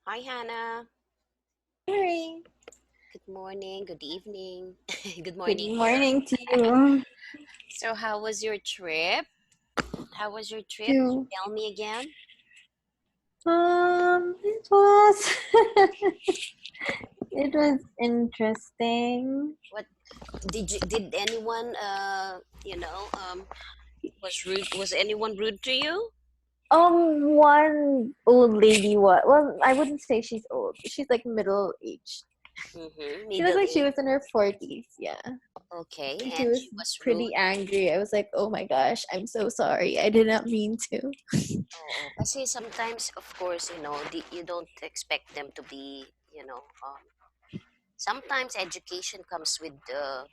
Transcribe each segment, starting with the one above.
Hi, Hannah. Hi. Good morning, good evening. Good Good morning here. morning to you So, how was your trip? How was your trip? too. Tell me again. It was it was interesting. What did anyone was rude was anyone rude to you? One old lady I wouldn't say she's old. She's like middle aged. She looked Middle like she age. was in her 40s. Yeah. Okay, And she and was she was rude. pretty angry. I was like, "Oh my gosh, I'm so sorry. I did not mean to." Oo, kasi sometimes of course, you don't expect them to be, sometimes education comes with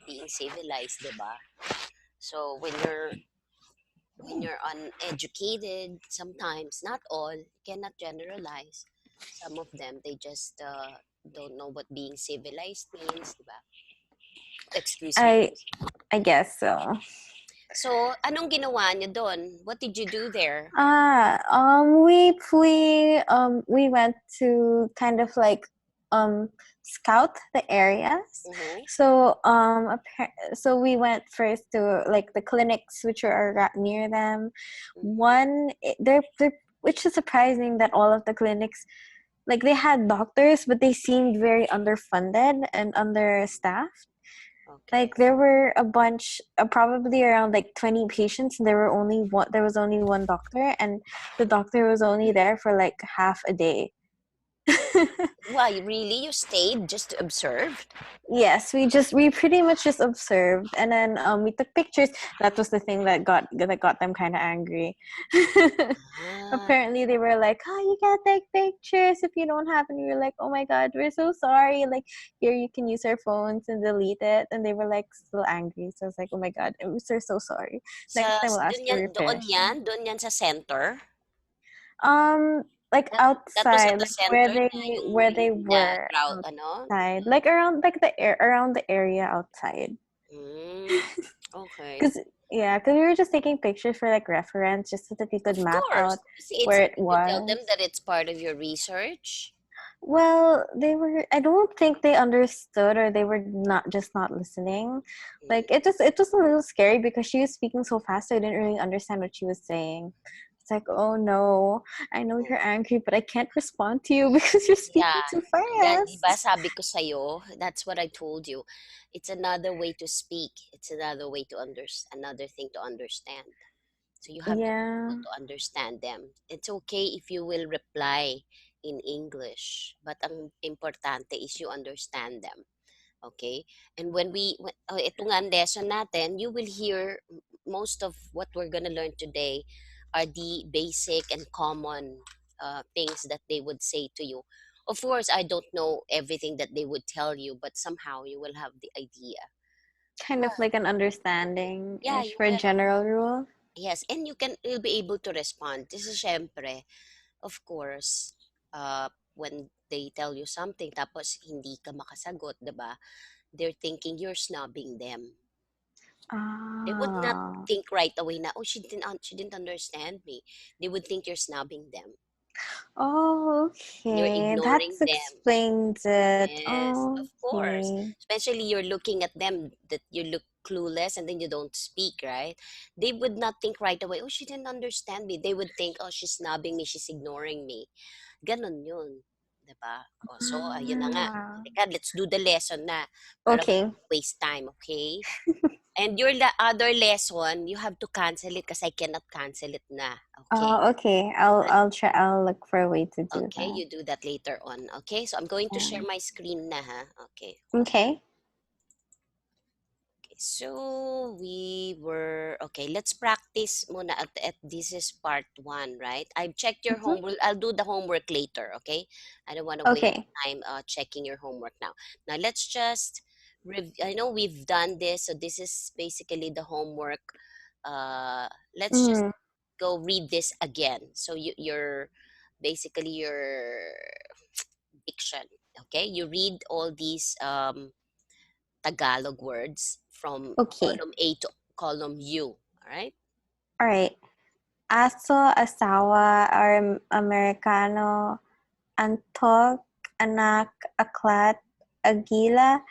being civilized, 'di ba? So when you're uneducated, sometimes, not all, you cannot generalize. Some of them, they just don't know what being civilized means, diba? Excuse me. I I guess so. So, anong ginawa niyo doon? What did you do there? We went to kind of like scout the areas. Mm-hmm. So we went first to like the clinics which are near them. Mm-hmm. One they're which is surprising that all of the clinics like they had doctors but they seemed very underfunded and understaffed. Okay. Like there were a bunch, probably around like 20 patients, and there was only one doctor, and the doctor was only there for like half a day. Why, really? You stayed just to observe? Yes, we pretty much just observed, and then we took pictures. That was the thing that got them kind of angry. Ah, Apparently, they were like, "Oh, you can't take pictures if you don't have." And we were like, "Oh my god, we're so sorry. Like, here you can use our phones and delete it." And they were like still angry. So I was like, "Oh my god, we're so sorry. sa, Next time we'll ask doon for yan, your doon permission." yan, doon yan sa center? Like That was at outside, the like where center they na yung where they hindi na were crowd, outside, like around the area outside. Mm, okay. Cause cause we were just taking pictures for like reference, just so that we could Of map course. out See, where it did you tell them was. that it's part of your research? Well, I don't think they understood, or they were not listening. Mm. Like it was a little scary because she was speaking so fast, so I didn't really understand what she was saying. It's like, oh no, I know Oh, you're angry, but I can't respond to you because you're speaking yeah. too Yan, di ba fast. sabi ko sa'yo, that's what I told you. It's another way to speak. It's another way to another thing to understand. So you have to be Yeah, able to understand them. It's okay if you will reply in English, but ang importante is you understand them. Okay? And ito nga ang lesson natin, you will hear most of what we're gonna learn today are the basic and common things that they would say to you. Of course, I don't know everything that they would tell you, but somehow you will have the idea. kind of like an understanding Yeah, ish you for a will. general rule. Yes, and you'll be able to respond. This is syempre, of course, when they tell you something tapos hindi ka makasagot, 'di ba? They're thinking you're snubbing them. They would not Ah. think right away na, oh, she didn't understand me. They would think you're snubbing them. Oh, You're okay. That ignoring them. explains it. Yes, of course. Okay. Especially you're looking at them that you look clueless and then you don't speak, right? They would not think right away, oh, she didn't understand me. They would think, oh, she's snubbing me, she's ignoring me. Ganon yun. 'Di ba? Oh, so, ayun na nga. Ah. Teka, let's do the lesson na para we Okay. don't waste time, okay? And your other lesson, you have to cancel it because I cannot cancel it na. Okay? Okay. I'll try. I'll look for a way to do Okay, that. you do that later on. Okay, so I'm going to share Yeah. my screen na ha. Okay. Okay. Okay, so okay, let's practice muna at this is part one, right? I've checked your Mhm. homework. I'll do the homework later, okay? I don't want to waste Okay. time checking your homework now. Now let's just I know we've done this, so this is basically the homework. Let's just Mm. go read this again. So you're basically your diction, okay? You read all these Tagalog words from Okay. column A to column U. All right? All right. Aso, asawa, or Americano, antok, anak, aklat, agila,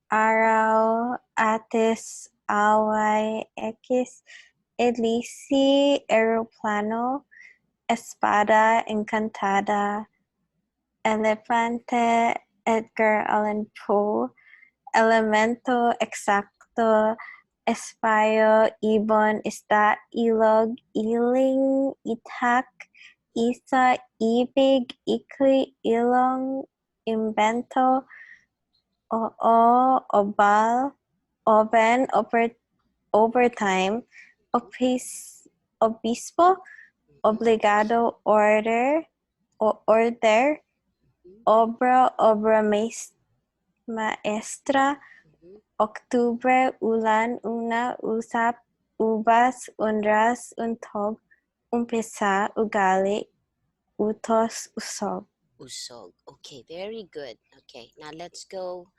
araw, atis, away, ekis, elisi, aeroplano, espada, encantada, elefante, Edgar Allan Poe, elemento, exacto, espayo, ibon, isda, ilog, iling, itak, isa, ibig, ikli, ilong, invento, oo, obal, oven, overtime, obispo, Mhm, obligado, order, mhm, obra maestra, mhm. Oktubre, ulan, una, usap, ubas, unras, untog, umpisa, ugali, utos, usog. Usog. Okay, very good. Okay, now let's go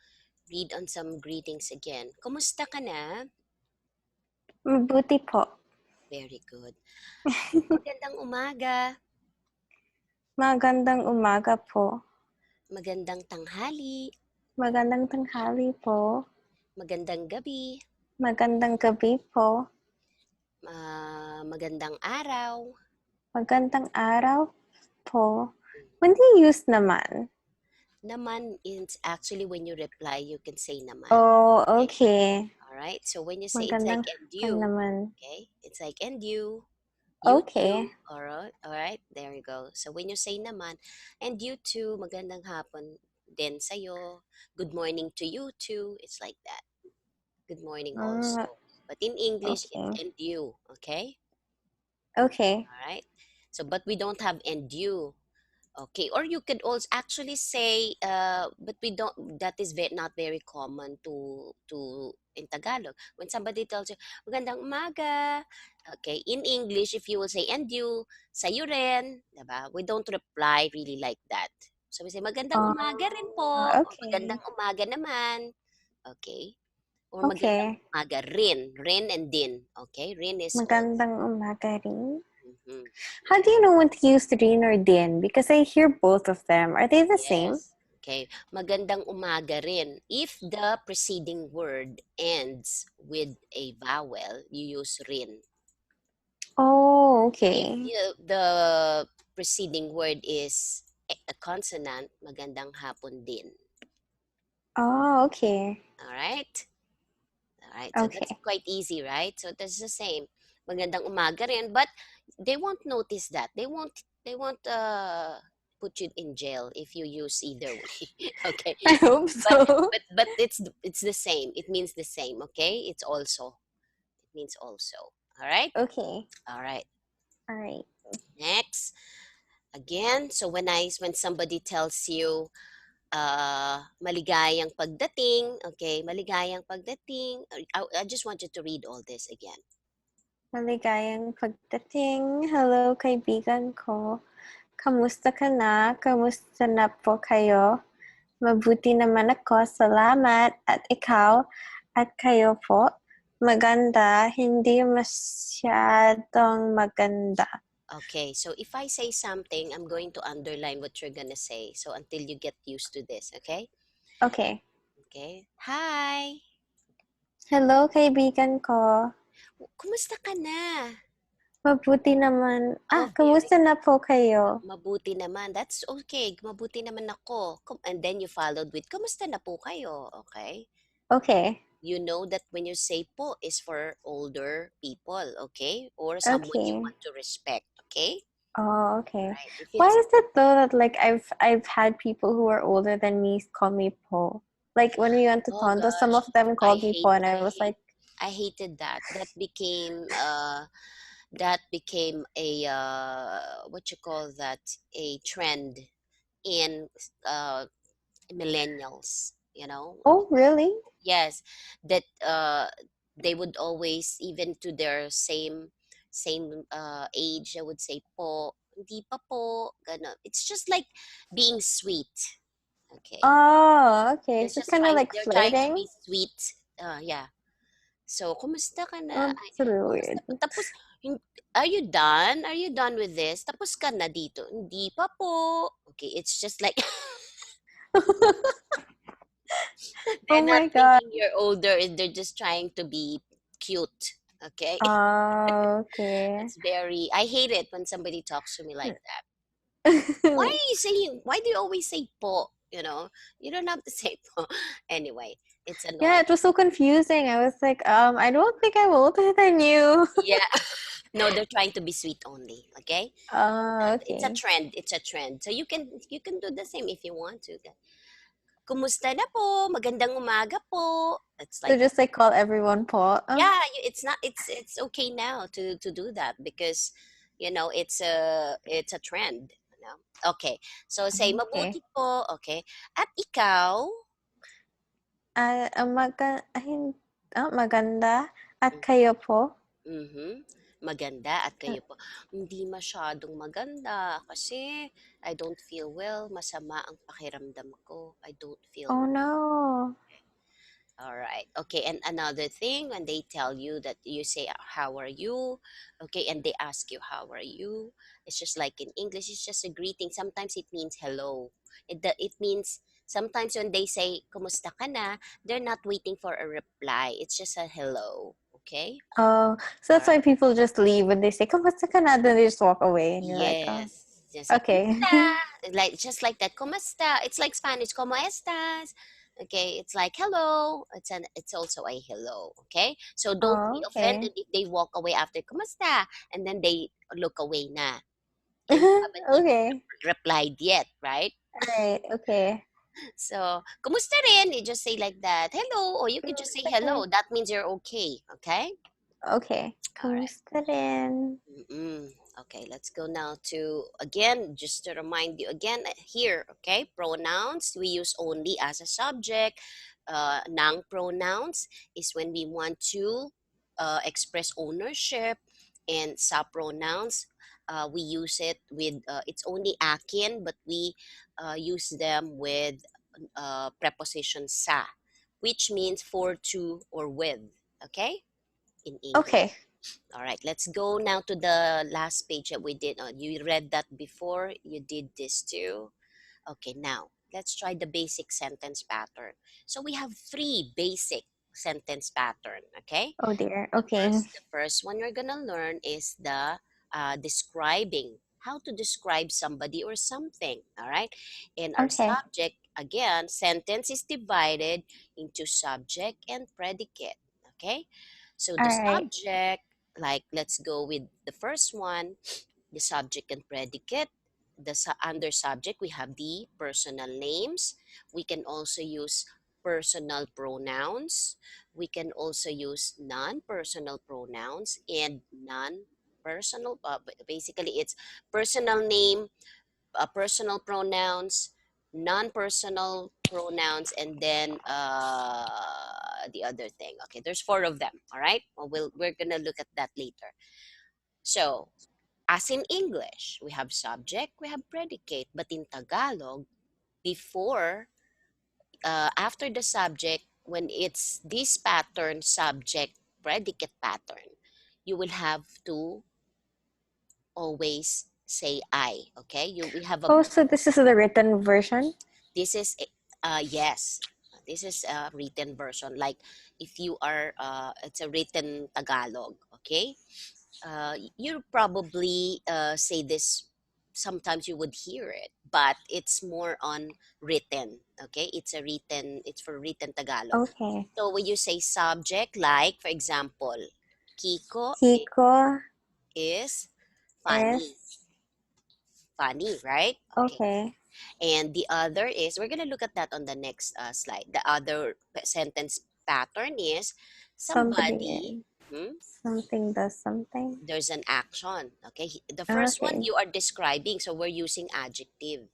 read on some greetings again. Kumusta ka na? Mabuti po. Very good. Magandang umaga. Magandang umaga po. Magandang tanghali. Magandang tanghali po. Magandang gabi. Magandang gabi po. Magandang araw. Magandang araw po. Mhm. When do you use naman? Naman is actually when you reply, you can say naman. Oh, Okay? okay. All right. So when you say it's like Magandang and hapon you, naman. okay? It's like and you Okay. too. All right. All right. There you go. So when you say naman, and you too, magandang hapon din sa'yo. Good morning to you too. It's like that. Good morning Mm, also. But in English, it's okay. and you. Okay. Okay. All right. So, but we don't have and you. Okay, or you could also actually say, but we don't. That is not very common to in Tagalog. When somebody tells you, "Magandang umaga," okay, in English, if you will say "and you," sa'yo rin, diba? We don't reply really like that. So we say, "Magandang Uh, umaga rin po," or okay. "Magandang umaga naman," okay, or "Magandang Okay. umaga rin," rin and din, okay. Rin is also. Magandang umaga rin. Mhm. How do you know when to use rin or din? Because I hear both of them. Are they the same? Yes. Okay. Magandang umaga rin. If the preceding word ends with a vowel, you use rin. Oh, If okay. the preceding word is a consonant, magandang hapon din. Oh, okay. All right? All right. So that's Okay. quite easy, right? So that's the same. Magandang umaga rin, but they won't notice that. They won't put you in jail if you use either way. Okay. I hope but so. but it's the same. It means the same. Okay, it's also, it means also. All right. Okay. All right. All right. Next, again, so when somebody tells you maligayang pagdating, okay, maligayang pagdating, I just want you to read all this again. Maligayang pagdating. Hello, kaibigan ko. Kamusta ka na? Kamusta na po kayo? Mabuti naman ako. Salamat. At ikaw? At kayo po? Maganda. Hindi masyadong maganda. Okay, so if I say something, I'm going to underline what you're gonna say, so until you get used to this. Okay. Okay. Okay, hi. Hello, kaibigan ko. Kumusta ka na? Mabuti naman. Oh, very Kamusta na po kayo? mabuti naman. That's okay. Mabuti naman ako. And then you followed with, kamusta na po kayo? Okay? Okay. You know that when you say po is for older people, okay? Or someone you Okay. want to respect, okay? Oh, okay. Right. If Why it's, is it though that like I've had people who are older than me call me po? Like when we went to oh Tondo, some gosh, of them called me po, and I was like, I hated that. That became a what you call that, a trend in uh millennials, you know. "Oh, really? Yes, that they would always, even to their same age, I would say po, hindi pa po, gano'n. It's just like being sweet. Okay. Oh, okay. They're So just kind of trying like they're trying to flirting." be sweet. Yeah. So, kumusta ka na? Oh, Ay, that's a little kumusta weird. pa? Tapos, are you done? Are you done with this? Tapos ka na dito? Hindi pa po. Okay, it's just like Oh they're not my god. thinking you're older. They're just trying to be cute. Okay, Okay. it's very. I hate it when somebody talks to me like that. Why are you saying? Why do you always say po? You don't have to say po. Anyway, it's Yeah, annoying. it was so confusing. I was like, I don't think I'm older than you. Yeah. No, they're trying to be sweet only. Okay. It's a Okay. trend. It's a trend. So you can do the same if you want to. Kumusta na po? Magandang umaga po. It's So like just like call everyone po. yeah, it's not it's okay now to do that because it's a trend. Okay. So say Okay. mabuti po. Okay. At ikaw, Maganda. At kayo po? mhm. Maganda at kayo po. Hindi masyadong maganda kasi I don't feel well. Masama ang pakiramdam ko. I don't feel Oh well. no. All right. Okay. And another thing, when they tell you that you say, how are you? Okay. And they ask you, how are you? It's just like in English, it's just a greeting. Sometimes it means hello. It means sometimes when they say, kumusta ka na, they're not waiting for a reply. It's just a hello. Okay. Oh, so All that's right. why people just leave when they say, kamusta ka na? Then they just walk away and you're like, oh, Yes. Just say, okay. kumusta? Like, just like that, kumusta? It's like Spanish, ¿cómo estás? Okay, it's like hello. It's also a hello. Okay, so don't be Oh, okay. offended if they walk away after kumusta and then they look away na and you haven't even Okay. replied yet, right? Alright, okay. So kumusta rin? You just say like that, hello, or you could just say Kamusta hello. rin? That means you're okay. Okay. Okay. All right. Kamusta rin? Mm-mm. Okay, let's go now to again, just to remind you again here, okay? Pronouns we use only as a subject. Noun pronouns is when we want to express ownership, and pronouns we use it with it's only akin, but we use them with preposition sa, which means for, to, or with. Okay, in English. Okay. All right, let's go now to the last page that we did. You read that before, you did this too. Okay, now let's try the basic sentence pattern. So we have three basic sentence pattern, okay? Oh dear. The Okay. first, the first one we're gonna learn is the describing, how to describe somebody or something, all right? And our Okay. subject, again, sentence is divided into subject and predicate, okay? So the Alright. subject, like let's go with the first one, the subject and predicate. Under subject, we have the personal names. We can also use personal pronouns. We can also use non-personal pronouns and non-personal. Basically, it's personal name, personal pronouns, non-personal pronouns, and then the other thing. Okay, there's four of them. All right. Well, we're gonna look at that later. So as in English, we have subject, we have predicate, but in Tagalog, before, after the subject, when it's this pattern, subject, predicate pattern, you will have to always say I. Okay, we have a Oh, so this is the written version? this is yes, this is a written version. Like if you are, it's a written Tagalog. Okay, you probably say this, sometimes you would hear it, but it's more on written. Okay, it's for written Tagalog. Okay. So when you say subject, like for example, Kiko Kiko is funny. is Funny, right? Okay. okay. And the other is, we're gonna look at that on the next slide. The other sentence pattern is somebody, Somebody hmm, something does something. there's an action. Okay, the first one Okay. you are describing, so we're using adjective.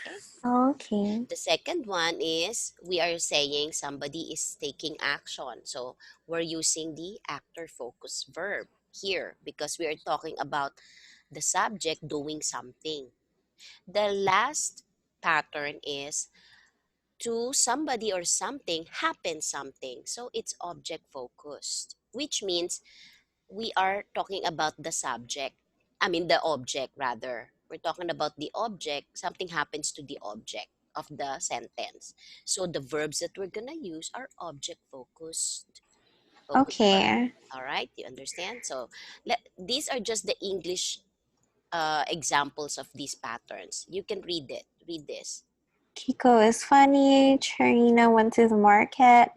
Okay, Okay. the second one is we are saying somebody is taking action, so we're using the actor focus verb here because we are talking about the subject doing something. The last pattern is to somebody or something happens something. So it's object focused, which means we are talking about the subject. I mean, the object rather. We're talking about the object. Something happens to the object of the sentence. So the verbs that we're gonna use are object focused. Focus verb. Okay. All right, you understand? So these are just the English examples of these patterns. You can read it. Read this. Kiko is funny. Charina went to the market.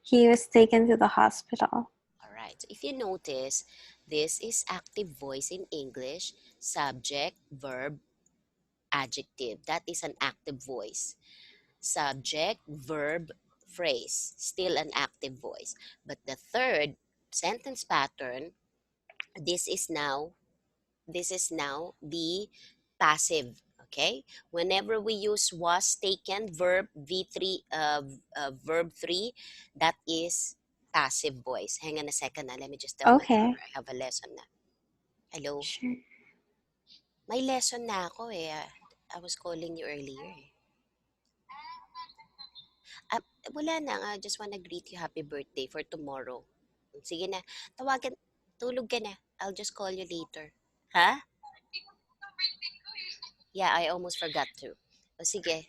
He was taken to the hospital. All right. So if you notice, this is active voice in English, subject, verb, adjective. That is an active voice. Subject, verb, phrase, still an active voice. But the third sentence pattern, this is now the passive. Okay, whenever we use was taken, verb v3, verb 3, that is passive voice. Hang on a second na, let me just tell my Okay. daughter I have a lesson na. Hello, Sure. may lesson na ako eh. I was calling you earlier eh. Ah, wala na, I just wanna greet you happy birthday for tomorrow. Sige na, tawagan, tulog ka na, I'll just call you later. Ha? Yeah, I almost forgot to. O sige,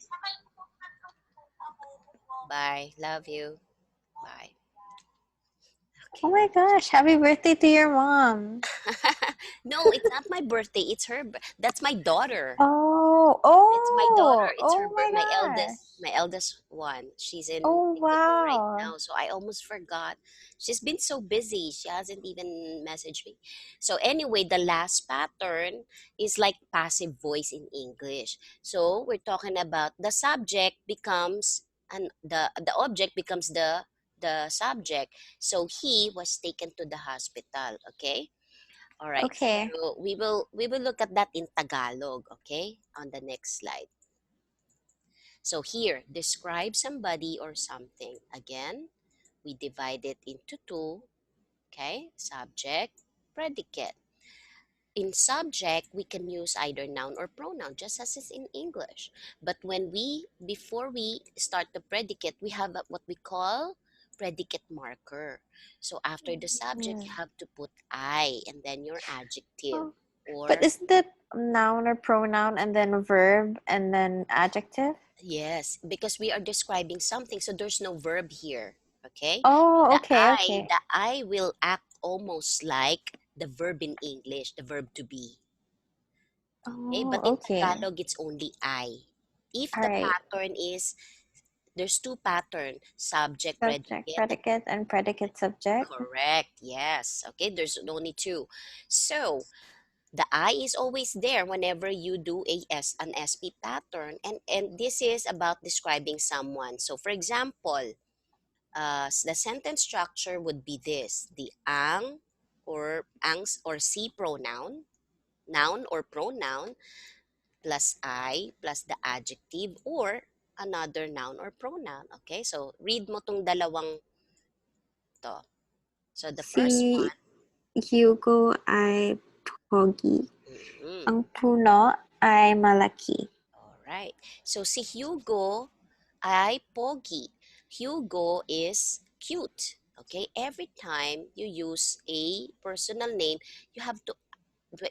bye. Love you. Bye. Oh Okay. my gosh, happy birthday to your mom. No, it's not my birthday. It's her. That's my daughter. Oh, It's my daughter. oh, It's her oh my gosh. my eldest one. She's in Oh Singapore right wow. now, so I almost forgot. She's been so busy. She hasn't even messaged me. So anyway, the last pattern is like passive voice in English. So we're talking about the subject becomes and the object becomes the subject. So he was taken to the hospital, okay? All right. Okay. So we will look at that in Tagalog, okay? On the next slide. So here, describe somebody or something. Again, we divide it into two, okay? Subject, predicate. In subject, we can use either noun or pronoun, just as is in English. But before we start the predicate, we have what we call predicate marker. So after the subject, you Mm. have to put I and then your adjective. Oh. But Or, isn't it noun or pronoun and then verb and then adjective? yes, because we are describing something, so there's no verb here. Okay? Oh, The okay, okay. the I will act almost like the verb in English, the verb to be. Okay, Oh, but in okay. Tagalog, it's only I. If All the right. pattern is, there's two pattern, subject, Subject, predicate, and predicate, and predicate subject. correct. Yes. Okay, there's only two. So the I is always there whenever you do an SP pattern, and this is about describing someone. So for example, the sentence structure would be this: the angs or si pronoun, noun or pronoun, plus I plus the adjective or another noun or pronoun. Okay, so read mo tong dalawang to. So the Si first one, Hugo ay pogi. mhm, Ang puno ay malaki. all right. So si Hugo ay pogi. Hugo is cute. Okay, every time you use a personal name, you have to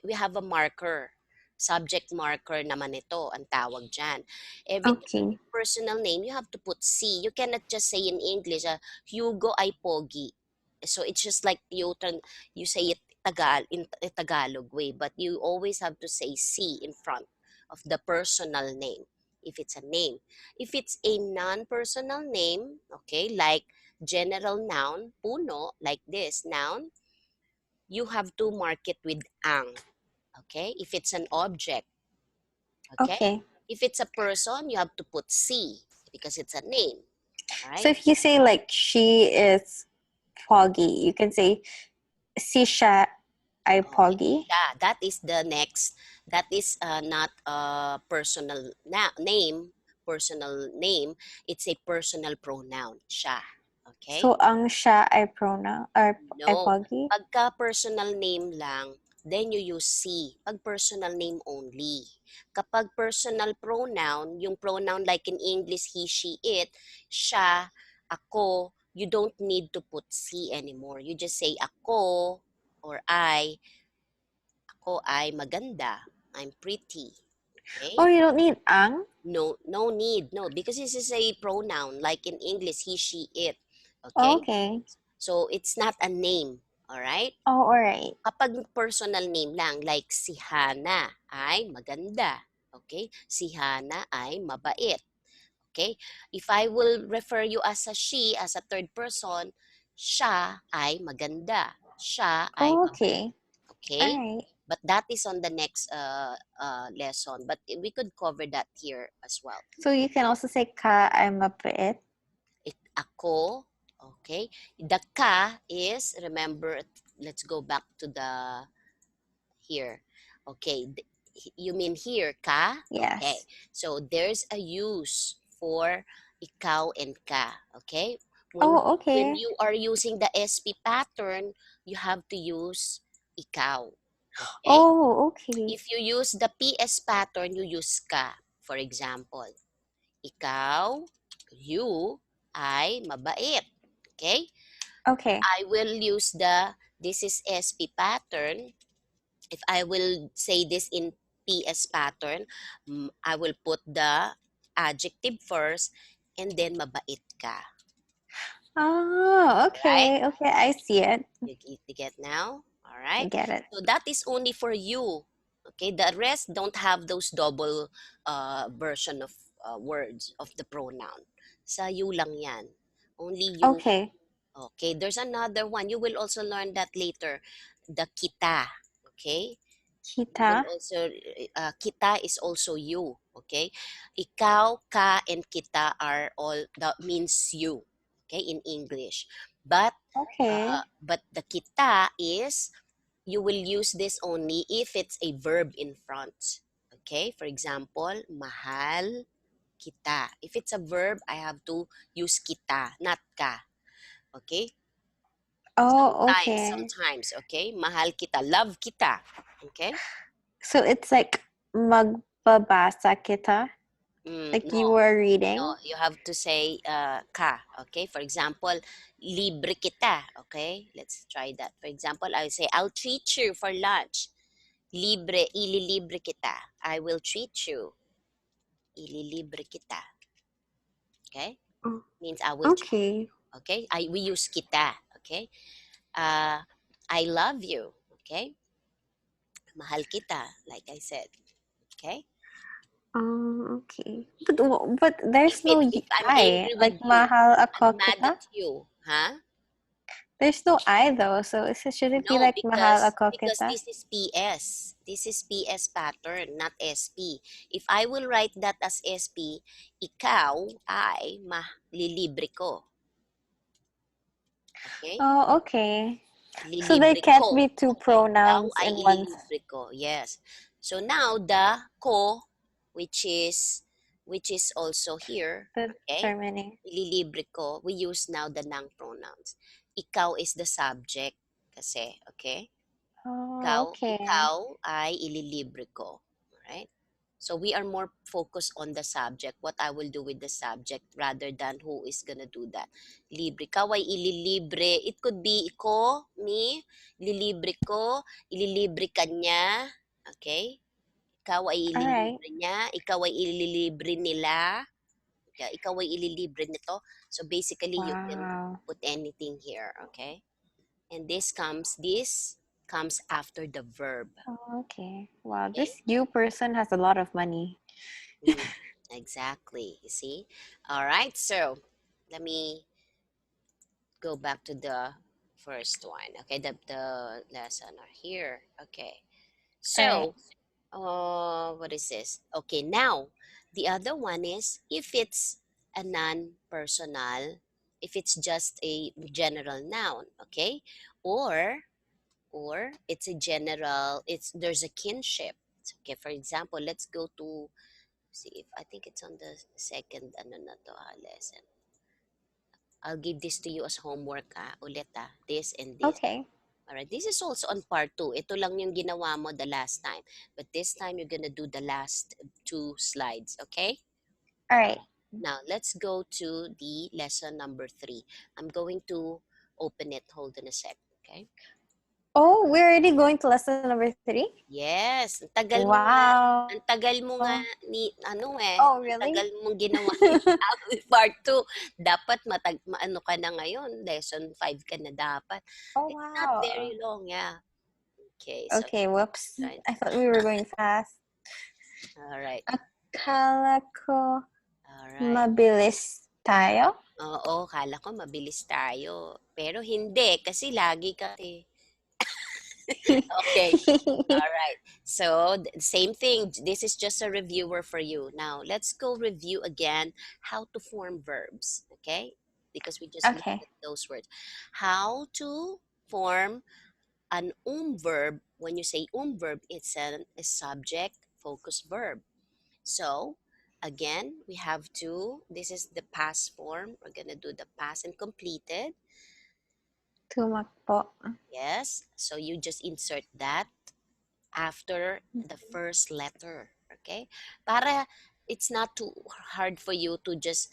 we have a marker. Subject marker naman ito, ang tawag dyan. Every time Okay. personal name, you have to put C. You cannot just say in English, Hugo ay pogi. So it's just like you say it in a Tagalog way, but you always have to say C in front of the personal name if it's a name. If it's a non-personal name, okay, like general noun, puno, like this noun, you have to mark it with ang. Okay, if it's an object. Okay, Okay. if it's a person, you have to put C because it's a name. All So right. if you say like she is foggy, you can say si siya ay Oh yeah, pogi. siya. That is the next. That is not a personal name. Personal name. It's a personal pronoun. Siya. So Okay. ang siya ay pronoun or ay No. pogi. Pagka personal name lang, then you use C. Pag personal name only. Kapag personal pronoun, yung pronoun like in English, he, she, it, siya, ako, you don't need to put C anymore. You just say ako or ako ay maganda. I'm pretty. Oh, Okay? you don't need ang? No, no need. No, because this is a pronoun like in English, he, she, it. Oh, Okay? okay. So it's not a name. All right? Oh, alright. Kapag personal name lang, like si Hana ay maganda. Okay? Si Hana ay mabait. Okay? If I will refer you as a she, as a third person, siya ay maganda. Siya ay Oh, mabait. okay. Okay? Alright. But that is on the next lesson. But we could cover that here as well. So you can also say ka I'm mabait. Ako, okay? The ka is, remember, let's go back to the here. Okay, you mean here, ka? Okay. Yes. So there's a use for ikaw and ka. Okay? Oh, When okay. you are using the SP pattern, you have to use ikaw. Okay? Oh, okay. If you use the PS pattern, you use ka. For example, ikaw, you, ay mabait. Okay? Okay. I will use this is SP pattern. If I will say this in PS pattern, I will put the adjective first and then mabait ka. Oh, Right? okay. Okay, I see it. You get now? All I right. get it. So that is only for you. Okay. The rest don't have those double version of words of the pronoun. Sa you lang yan. Only you. Okay. Okay. There's another one. You will also learn that later. The kita. Okay. You will Kita. also, kita is also you. Okay. Ikaw, ka, and kita are all, that means you. Okay. In English. Okay. But the kita is, you will use this only if it's a verb in front. Okay? For example, mahal kita. If it's a verb, I have to use kita, not ka. Okay? Oh, Sometimes, okay. sometimes, okay? Mahal kita, love kita. Okay? So it's like magbabasa kita, like No, you were no, reading. you have to say ka. Okay? For example, libre kita. Okay? Let's try that. For example, I say, I'll treat you for lunch. Libre, ililibre kita. I will treat you. Ililibre kita. Okay? Oh, Means I will treat you. okay. Okay? We use kita. Okay? Uh, I love you. Okay? Mahal kita, like I said. Okay? Okay. But there's no If I'm I. angry with Like you, mahal I'm ako mad at kita. you. Huh? There's no I though, so should it be No, like mahal ako because kita? this is PS. This is PS pattern, not SP. If I will write that as SP, ikaw ay malilibre ko. Okay? Oh, okay. So there Ililibre can't ko. be two Okay, ikaw pronouns ay in one. ililibre ko. Yes. So now the ko, which is also here, The okay? terminating. Ililibre ko. We use now the noun pronouns. Ikaw is the subject kasi, okay? Oh, Ikaw, okay. ikaw ay ililibre ko. Alright? So we are more focused on the subject, what I will do with the subject rather than who is gonna do that. Libre. Ikaw ay ililibre. It could be ko, me, ililibre ko, ililibre ka niya. Okay? Ikaw ay All right. ililibre niya. Ikaw ay ililibre nila. Okay? Ikaw ay ililibre nito. So basically, you can Wow. put anything here. Okay? And this comes after the verb. Oh, okay. Wow, Okay? this you person has a lot of money. Mm, exactly. You see? All right. So let me go back to the first one. Okay. The lesson are here. Okay. All right. So, what is this? Okay. Now, the other one is if it's a non-personal, if it's just a general noun. Okay. Or, it's a general, there's a kinship. Okay. For example, let's go to see if I think it's on the second ano na to, lesson. I'll give this to you as homework ulit this and this. Okay. Alright, this is also on part 2. Ito lang yung ginawa mo the last time. But this time, you're gonna do the last 2 slides, okay? All right. Now, let's go to the lesson number 3. I'm going to open it. Hold on a sec, okay? Oh, we're already going to lesson number 3? Yes, Wow. ang tagal mo nga ni ano Oh, ang really? tagal mong ginawa yung part 2. Dapat maano ka na ngayon, lesson 5 ka na dapat. Oh, It's not wow. very long, yeah. Okay, so Okay, whoops. right. I thought we were going fast. All right. Akala ko All right. mabilis tayo? Oo, kala ko mabilis tayo. Pero hindi kasi lagi ka okay. All right. So, same thing. This is just a reviewer for you. Now, let's go review again how to form verbs. Okay? Because we just looked Okay. at those words. How to form an verb. When you say verb, it's a subject focused verb. So, again, we have to, this is the past form. We're going to do the past and completed. Tumakbo. Yes. So, you just insert that after the first letter. Okay? Para it's not too hard for you to just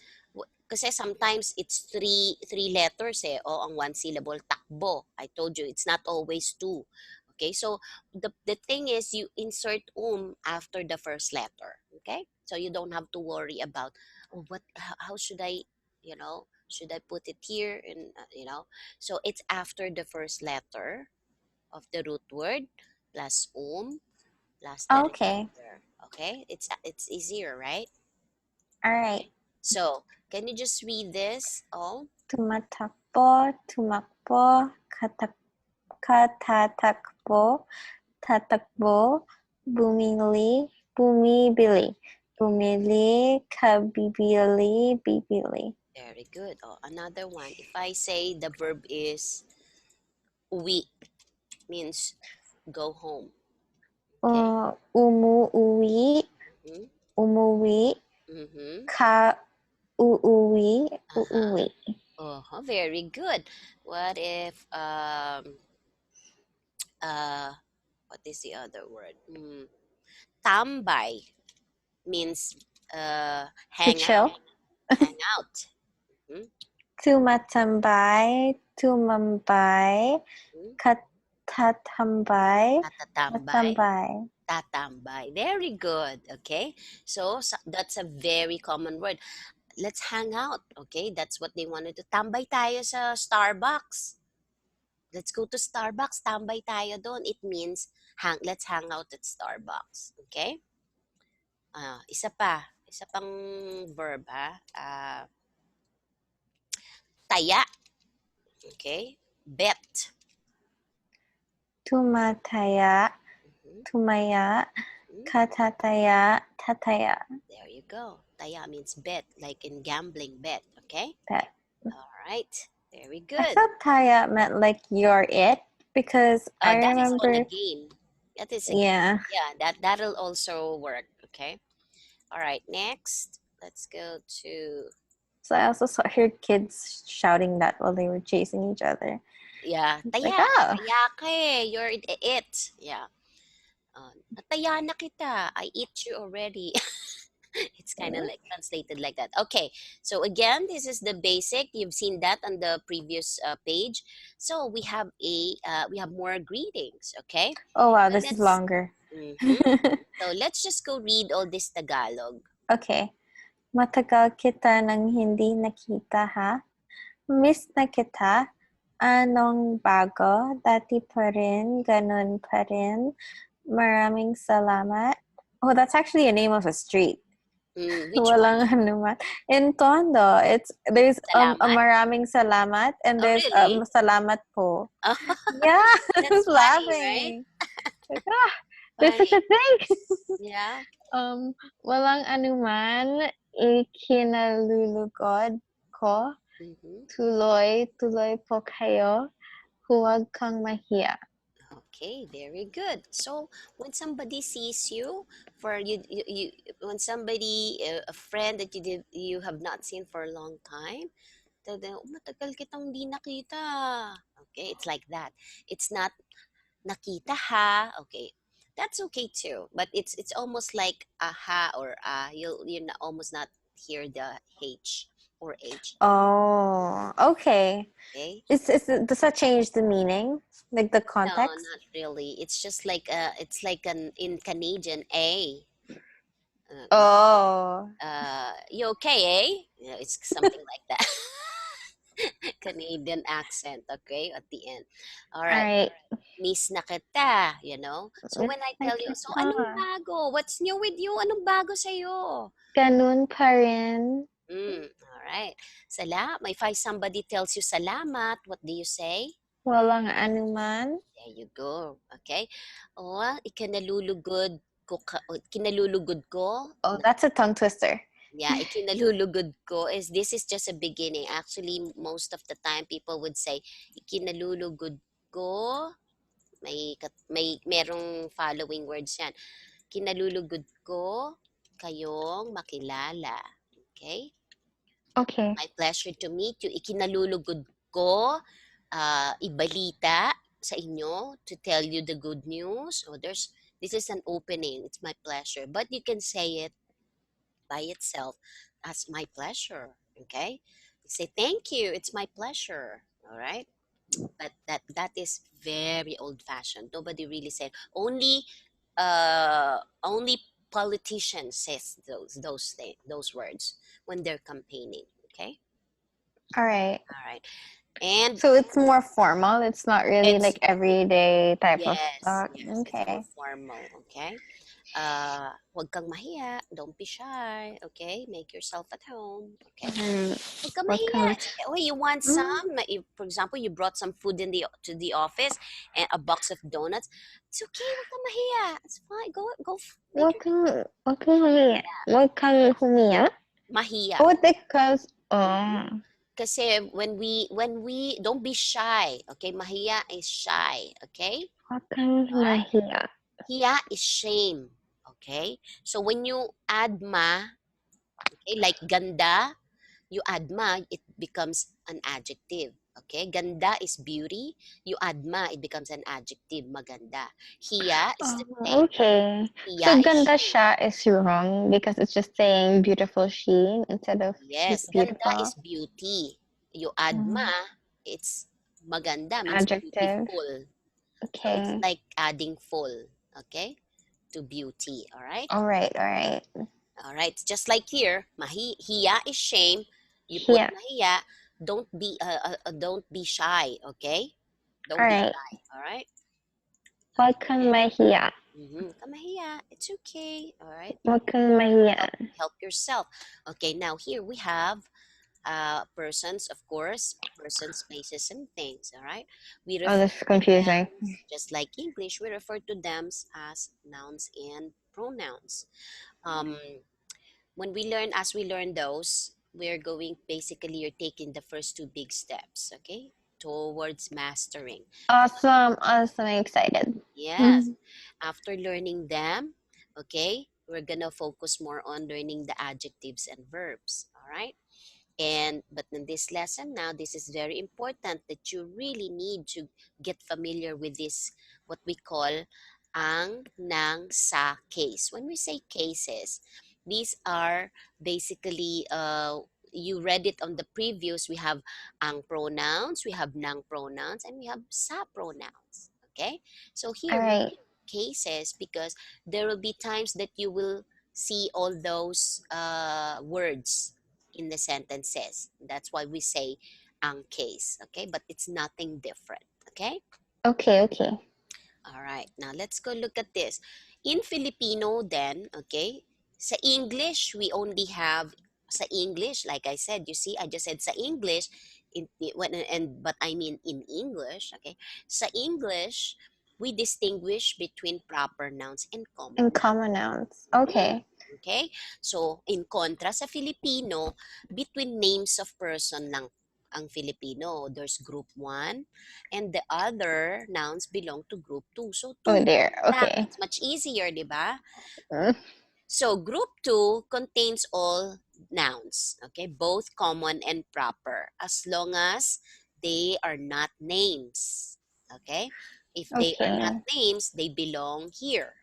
kasi sometimes it's three letters o ang one syllable takbo. I told you it's not always two. Okay? So the thing is you insert after the first letter. Okay? So you don't have to worry about how should I, should I put it here and. So it's after the first letter of the root word plus plus the Okay. remainder. Okay, it's easier, right? All right. Okay. So can you just read this all? Tumatakbo, tumakbo, katatakbo, tatakbo, bumili, bumibili, bumili, kabibili, bibili. Very good. Oh, another one. If I say the verb is uwi, means go home. Okay. Umuwi, Mm-hmm. umuwi, Mm-hmm. ka uuwi, Uh-huh. uuwi. Uh-huh. Very good. What if uh what is the other word? Tambay means To hang chill. out. Hang out. Hmm? Tumatambay, tumambay, Hmm? katatambay, Tatatambay. tatambay. Tatambay. Very good. Okay. So that's a very common word. Let's hang out. Okay. That's what they wanted to. Tambay tayo sa Starbucks. Let's go to Starbucks. Tambay tayo doon. It means let's hang out at Starbucks. Okay. Isa pa. Isa pang verb ha. Taya. Okay. Bet. Tumataya, Mhm, tumaya, mhm. katataya, tataya. There you go. Taya means bet, like in gambling bet. Okay. Bet. All right. Very I good. thought taya meant like you're it because I That is on a remember, game. That is a game. yeah. Yeah, that'll also work. Okay. All right. Next, let's go to So I also heard kids shouting that while they were chasing each other. yeah. It's like, Taya, oh, taya ka eh. You're it. Yeah. Nataya na kita. I eat you already. It's kind of like translated like that. Okay, so again, this is the basic. You've seen that on the previous page. So we have more greetings. Okay, oh wow, so this is let's longer. mhm. So let's just go read all this Tagalog. Okay. Matagal kita nang hindi nakita ha. Miss na kita. Anong bago? Dati pa rin, ganun pa rin. Maraming salamat. Oh, that's actually a name of a street. Which one? Walang anuman. In Tondo, there's a Salamat. maraming salamat and Oh, there's really? salamat po. Yeah, I That's was funny, right? laughing. Like, there's such a Funny. thing. Yeah. Walang anuman, ikinalulugod ko. Mm-hmm. Tuloy po kayo. Huwag kang mahiya. Okay, very good. So when somebody sees you, for when somebody, a friend that you have not seen for a long time, Oh, matagal kitang di nakita. Okay, it's like that. It's not nakita ha. Okay, that's okay too. But it's almost like a ha or a. You'll almost not hear the h or h. Oh, okay. Okay, Does that change the meaning? Like the no, context? not really. It's just like it's like an in Canadian a. Uh, Oh, you okay, eh? Yeah, it's something like that. Canadian accent, okay, at the end. All all right. right. Miss na kita, So Miss when I tell you, so anong Nakita. bago? What's new with you? Anong bago sa'yo? Ganun pa rin. All right. If somebody tells you salamat, what do you say? Walang anuman. There you go. Okay. Oh, kinalulugod ko. Oh, that's a tongue twister. Yeah, ikinalulugod ko is this is just a beginning. Actually, most of the time people would say ikinalulugod ko. Merong following words yan. Kinalulugod ko kayong makilala. Okay? Okay. My pleasure to meet you. Ikinalulugod ko ibalita sa inyo to tell you the good news. This is an opening. It's my pleasure. But you can say it by itself as my pleasure. Okay? You say thank you. It's my pleasure. All right? But that is very old fashioned. Nobody really said. Only politicians says those words when they're campaigning. Okay? All right. All right. And So it's more formal. It's not really it's like everyday type of yes, talk. yes, it's more Okay. formal. Okay? Huwag kang mahiya. Don't be shy. Okay? Make yourself at home. Okay? Mm, Huwag kang what mahiya. kind It's okay. Oh, you want mm, some? For example, you brought some food to the office and a box of donuts. It's okay. Huwag kang mahiya. It's fine. Go. Make your wag kang humiya. Wag kang humiya? mahiya. What because oh, Kasi when we don't be shy. Okay, mahiya is shy. Okay, wag kang all right. mahiya. Hiya is shame. Okay, so when you add ma, okay, like ganda, you add ma, it becomes an adjective. Okay, ganda is beauty. You add ma, it becomes an adjective. Maganda. Hiya is the Oh, same. okay. Hiya So is ganda shame. siya is wrong because it's just saying beautiful she instead of she's Yes, ganda beautiful. is beauty. You add ma, Mm, it's maganda means adjective. beautiful. So it's Okay. like adding full, okay, to beauty. All right. All right. All right. All right. Just like here, hiya is shame. You put Here. mahiya. Don't be shy. Okay. All Don't be right. shy. All right. Wag kang mahiya. Kamahiya. It's okay. All right. Wag kang mahiya. Help yourself. Okay. Now here we have persons, of course, persons, places, and things. All right. We Oh, refer this is to confusing. them just like English. We refer to them as nouns and pronouns. Um, when as we learn those, we're going basically you're taking the first two big steps, okay, towards mastering. Awesome. Awesome. I'm excited. Yes. Mhm. After learning them, okay, we're gonna focus more on learning the adjectives and verbs. All right. But in this lesson now, this is very important that you really need to get familiar with this, what we call ang, nang, sa case. When we say cases, these are basically, you read it on the previous, we have ang pronouns, we have nang pronouns, and we have sa pronouns. Okay? So All here we right. have cases because there will be times that you will see all those words in the sentences. That's why we say ang case, okay? But it's nothing different, okay? Okay. Okay. All right. Now let's go look at this. In Filipino then, okay? Sa English, we only have sa English, like I said, you see, I just said sa English but I mean in English, okay? Sa English, we distinguish between proper nouns and And common common nouns. nouns. Okay. Okay? So, in kontra sa Filipino, between names of person lang ang Filipino. There's group 1 and the other nouns belong to group 2. So, Oh two dear. lang. Okay. It's much easier, di ba? Mm. So group 2 contains all nouns, okay, both common and proper, as long as they are not names, okay? If they are not Okay. names, they belong here,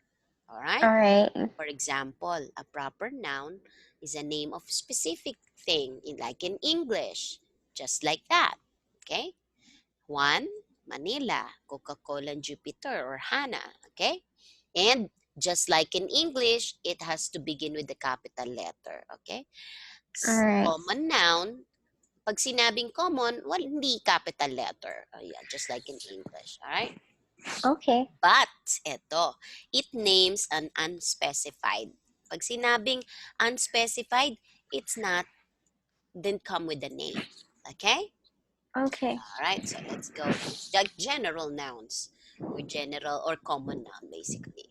all right? All right. For example, a proper noun is a name of specific thing, like in English, just like that, okay? Juan, Manila, Coca-Cola, Jupiter, or Hannah, okay? And just like in English, it has to begin with the capital letter, okay? All right. Common noun, pag sinabing common, well, hindi capital letter. Oh, yeah, just like in English, all right? Okay. But, eto, it names an unspecified. Pag sinabing unspecified, it's not, didn't come with a name, okay? Okay. All right, so let's go to the general nouns or general or common noun basically.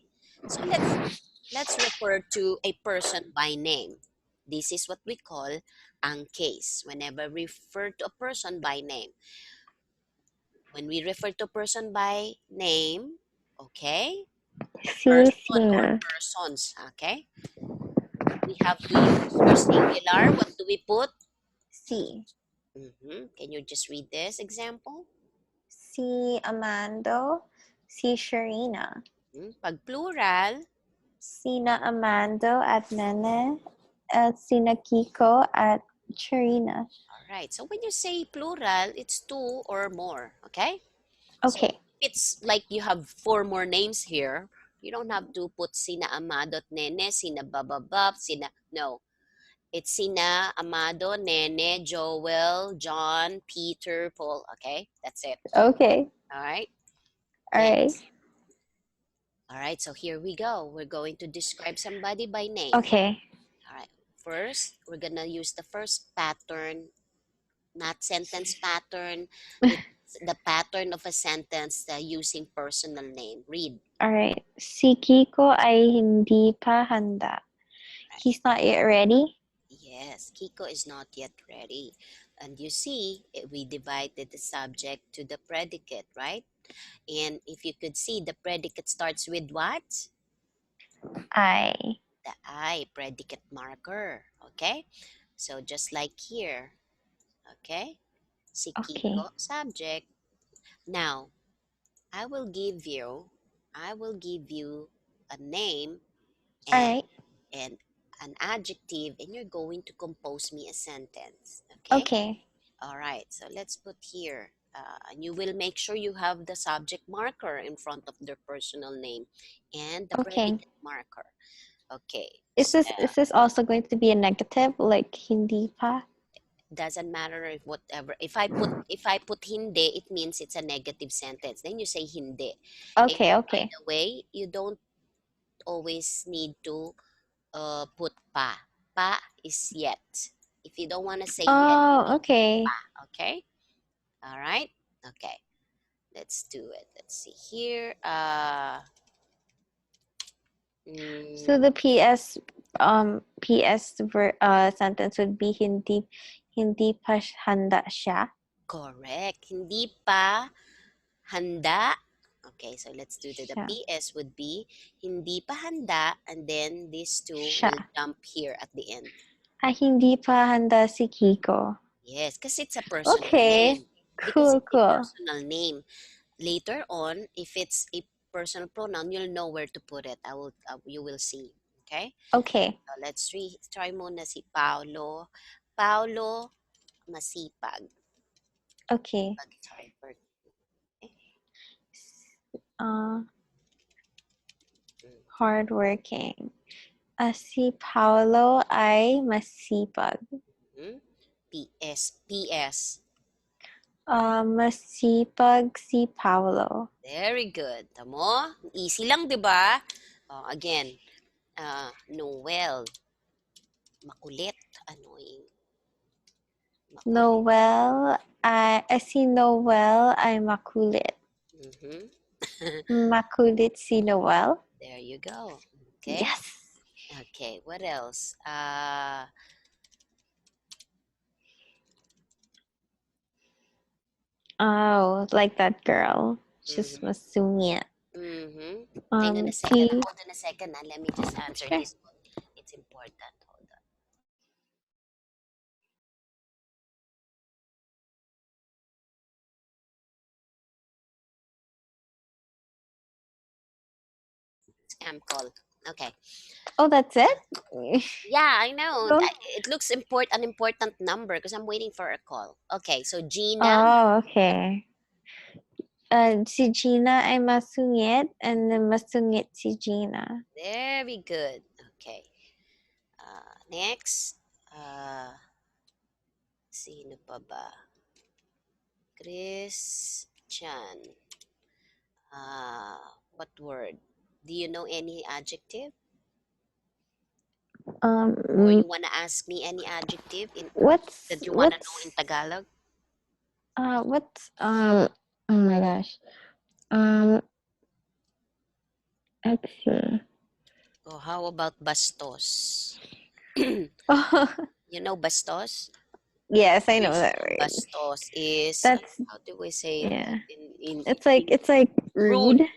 So let's refer to a person by name. This is what we call ang case. Whenever we refer to a person by name, when we refer to a person by name, okay, Si, person or sina. persons, okay, we have to use for singular. What do we put? Si. Can you just read this example? Si Amando. Si Sharina. Pag plural, Sina Amando at Nene. At Sina Kiko at Sharina. all right. So when you say plural, it's two or more. Okay. So Okay. it's like you have four more names here. You don't have to put Sina Amado at Nene, Sina Bababab, Sina. No. It's Sina Amado, Nene, Joel, John, Peter, Paul. Okay. That's it. Okay. All right. All right. Next. All right. So here we go. We're going to describe somebody by name. Okay. All right. First, we're going to use the first pattern, not sentence pattern. It's the pattern of a sentence using personal name. Read. All right. Si Kiko ay hindi pa handa. Right. He's not yet ready. Yes, Kiko is not yet ready. And you see, we divided the subject to the predicate, right? And if you could see, the predicate starts with what? I. The I, predicate marker. Okay? So just like here, okay? Si Okay. Kiko, subject. Now, I will give you, I will give you a name All and right. and an adjective, and you're going to compose me a sentence. Okay? Okay. All right. So let's put here. And you will make sure you have the subject marker in front of their personal name and the Okay. predicate marker. Okay. Is this also going to be a negative, like hindi pa? Doesn't matter if whatever. If I put hindi, it means it's a negative sentence. Then you say hindi. And Okay. by Okay. the way, you don't always need to put pa. Pa is yet. If you don't want to say yet, you Oh. don't put Okay. pa. Okay? All right? Okay. Let's do it. Let's see here. So Mm, the sentence would be hindi pa handa siya. correct. Hindi pa handa. Okay, so let's do the Siya. PS would be hindi pa handa, and then these two Siya. will jump here at the end. Hindi pa handa si Kiko. Yes, because it's a personal Okay. name. Because Cool, it's a cool. personal name. Later on, if it's a personal pronoun, you'll know where to put it. You will see. Okay? Okay. So let's try muna si Paolo. Paolo, masipag. Okay. It's hard for okay? Uh, Mm, hardworking. Si Paolo ay masipag. mhm. PS. Masipag si Paolo. Very good. Tamo? Easy lang, di ba? Oh, again, Noel. Makulit. Annoying. Makulit. Si Noel ay makulit. Mhm. Makulit si Noel. There you go. Okay. Yes. Okay. What else? Oh, like that girl. She's Mhm. masungit. Mhm. Hang on a second. Si, Hold on a second. Let me just answer sure. this one. important. Hold on. Scam call. Okay. Oh, that's it? Yeah, I know. Don't. It looks an important number because I'm waiting for a call. Okay, so Gina. Oh, okay. Si Gina ay masungit and then masungit si Gina. Very good. Okay. Next. Sino pa ba? Christian. What word? Do you know any adjective? Or Um, you want to ask me any adjective what's that you want to know in what's Tagalog? what's oh my gosh. Um, let's see. Oh, how about bastos? You know bastos? Yes, I know Use that of word. bastos is, That's how do we say that yeah. in It's like rude? rude.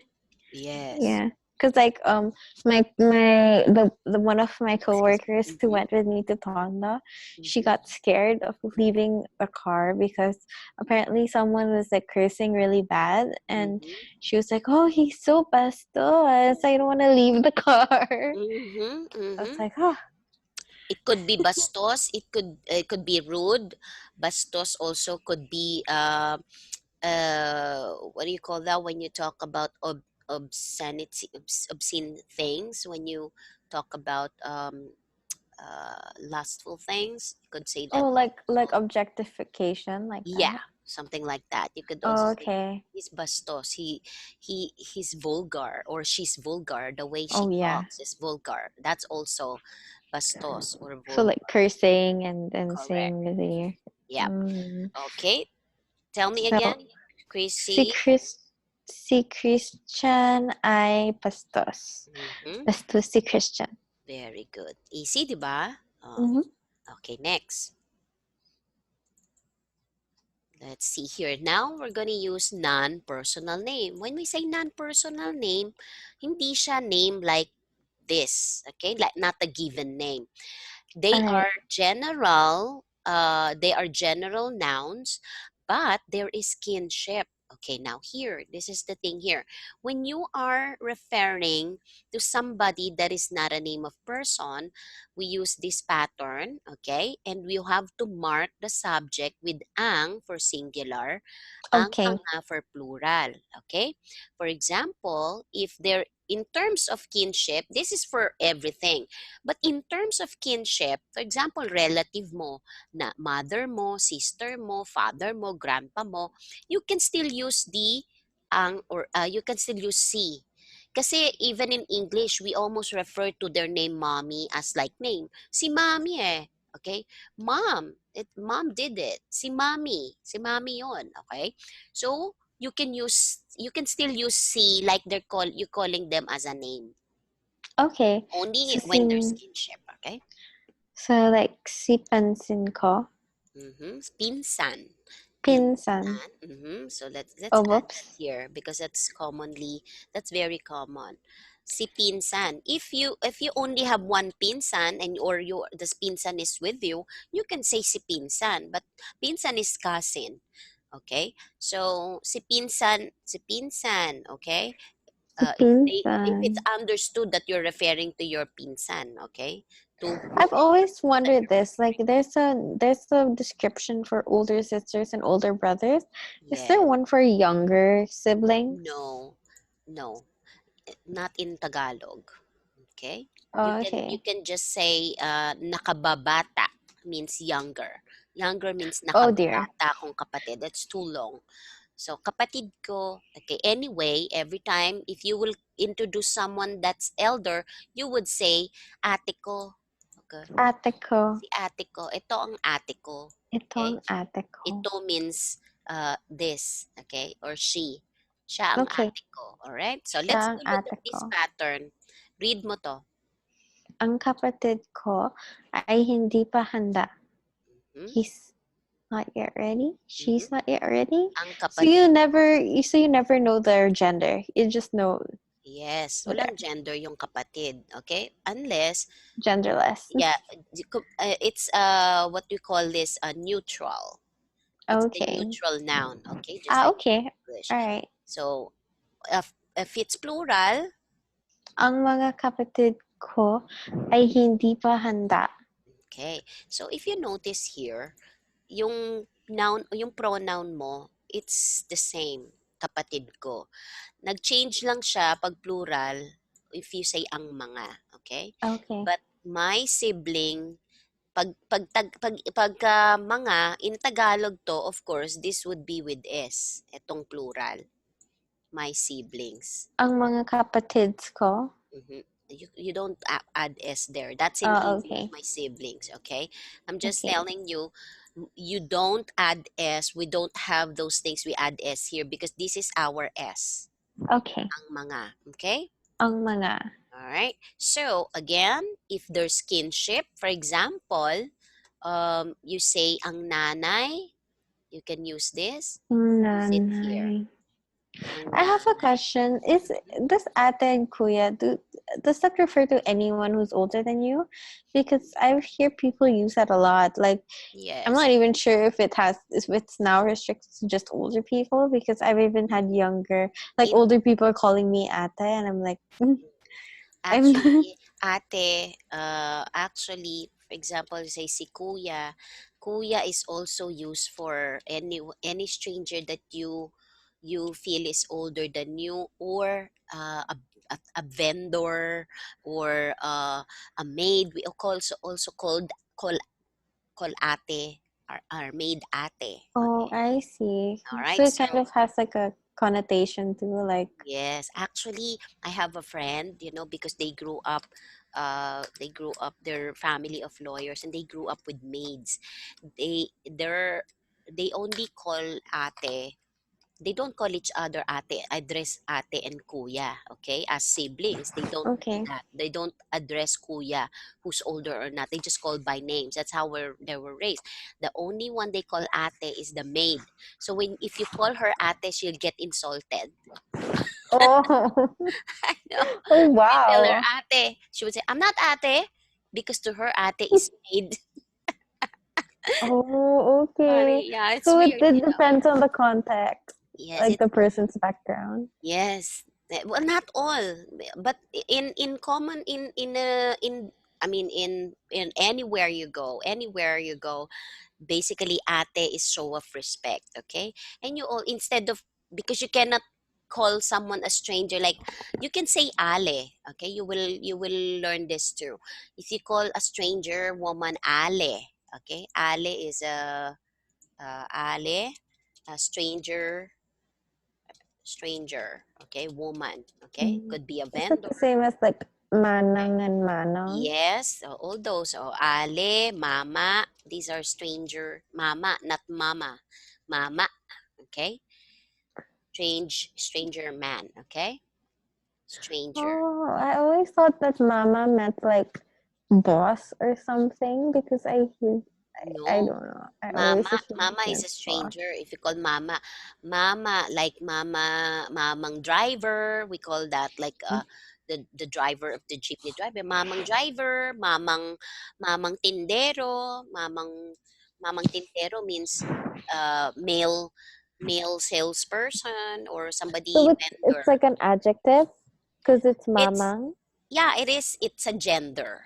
Yes. Yeah, cause like the one of my coworkers who Mm-hmm, went with me to Tonga, she mm-hmm, got scared of leaving a car because apparently someone was like cursing really bad, and mm-hmm, she was like, "Oh, he's so bastos. I don't want to leave the car." mm-hmm, I was mm-hmm. like, "Oh, It could be bastos. It could be rude. Bastos also could be what do you call that when you talk about obscene things, when you talk about lustful things, you could say that oh, like also. objectification like Yeah, that." something like that. You could also Oh, say okay. he's bastos. He's vulgar, or she's vulgar. The way she Oh yeah. talks is vulgar. That's also bastos or So like vulgar. cursing and Correct. saying really. Yep. Mm. Okay. Tell me So again, si Chrissy. Chris si Christian ay bastos. Mm-hmm. Bastos si Christian. Very good. Easy, di ba? Oh, Mm-hmm. okay, next. Let's see here. Now, we're gonna use non-personal name. When we say non-personal name, hindi siya name like this, okay? Like not a given name. All right. They are general nouns, but there is kinship. Okay, now here, this is the thing here. When you are referring to somebody that is not a name of person, we use this pattern, okay? And we have to mark the subject with ang for singular, ang Okay. ka nga for plural, okay? For example, if there in terms of kinship, this is for everything. But in terms of kinship, for example, relative mo, na mother mo, sister mo, father mo, grandpa mo, you can still use the ang or you can still use si. Kasi even in English, we almost refer to their name mommy as like name. Si mommy eh. Okay? Mom did it. Si mommy yon. Okay? So, you can still use si like you calling them as a name. Okay. Only So when there's si kinship, okay? like si pansin ko. Mm-hmm. Pinsan. Pinsan. Pinsan. Mm-hmm. So let's Oh, add that whoops. here because that's very common. Si pinsan. If you only have one pinsan and or your this pinsan is with you, you can say si pinsan. But pinsan is cousin. Okay? So si pinsan, okay? Si If pinsan. it's understood that you're referring to your pinsan, okay? To I've whoever always that wondered you're this. Like, referring. there's a description for older sisters and older brothers. Is there Yes. one for younger siblings? No. No. Not in Tagalog. Okay? You Oh, can you okay. can just say nakababata means younger. Younger means Oh dear. nakababata kong kapatid. That's too long. So kapatid ko. Okay, anyway, every time if you will introduce someone that's elder, you would say ate ko. Okay. Ate ko. Si ate ko. Ito ang ate ko. Ito Okay? ang ate ko. Ito means this, okay? Or she. Siya ang Okay. ate ko. Alright? So, Siya let's ang do look ate at ko. this pattern. Read mo to. Ang kapatid ko ay hindi pa handa. Hmm? He's not yet ready. Mhm. She's not yet ready. Ang So kapatid ko. you never know their gender. You just know. Yes, Okay. walang gender yung kapatid, okay? Unless, Genderless. yeah, it's what we call this neutral. It's the Okay. neutral noun, okay? Just Ah, like okay. English. All right. So, if it's plural, Ang mga kapatid ko ay hindi pa handa. okay. So, if you notice here, yung noun, yung pronoun mo, it's the same, kapatid ko. Nag-change lang siya pag plural if you say ang mga, okay? Okay. But my sibling, pagka mga, in Tagalog to, of course, this would be with S, etong plural, my siblings. Ang mga kapatids ko. Mhm. You don't add S there. That's in Ah, English, okay. my siblings, okay? I'm just Okay. telling you, you don't add S. We don't have those things we add S here because this is our S, Okay. ang mga, okay? Ang mga All right. So again, if there's kinship, for example, you say ang nanay, you can use this. Use it here. nanay. Ang I have a nanay. question. Is this ate and kuya, does that refer to anyone who's older than you? Because I hear people use that a lot. Like, I'm Yes. not even sure if it's now restricted to just older people, because I've even had younger, like In older people calling me ate, and I'm like, I'm Actually, ate, actually, for example, say si kuya, kuya is also used for any stranger that you feel is older than you, or a vendor, or a maid. We also call ate, our maid ate. oh, Okay, I see. all So right. it kind So of has like a connotation to like, yes, actually, I have a friend, because their family of lawyers, and they grew up with maids. They only call ate. They don't call each other ate, address ate and kuya, okay? As siblings, they don't do okay. that. They don't address kuya, who's older or not. They just call by names. That's how they were raised. The only one they call ate is the maid. So if you call her ate, she'll get insulted. Oh, I know. oh If you tell her wow. ate, she would say, I'm not ate, because to her ate is maid. Oh, okay. Sorry, yeah, it's So weird, it depends on the context, Yes, like the person's background. yes. Well, not all, but in common in I mean in anywhere you go, basically ate is show of respect, okay? And you all, instead of, because you cannot call someone a stranger, like you can say ale, okay? You will learn this too. If you call a stranger woman ale, okay? Ale is ale, a stranger, okay? Woman, okay? Mm. Could be a Is it the vendor. same as like manang and manong? Yes, so all those. Oh, ale, mama, these are stranger. Mama, not mama. Mama, okay? Stranger man, okay? Stranger. Oh, I always thought that mama meant like boss or something because I No, don't know. I mama, always assumed it mama is meant a boss. stranger. If you call mama, mama, like mamang driver, we call that like the driver of the jeepney driver, mamang driver, mamang tindero, mamang tindero means male salesperson or So somebody it's vendor. like an adjective because it's It's mamang. Yeah, it is. It's a gender.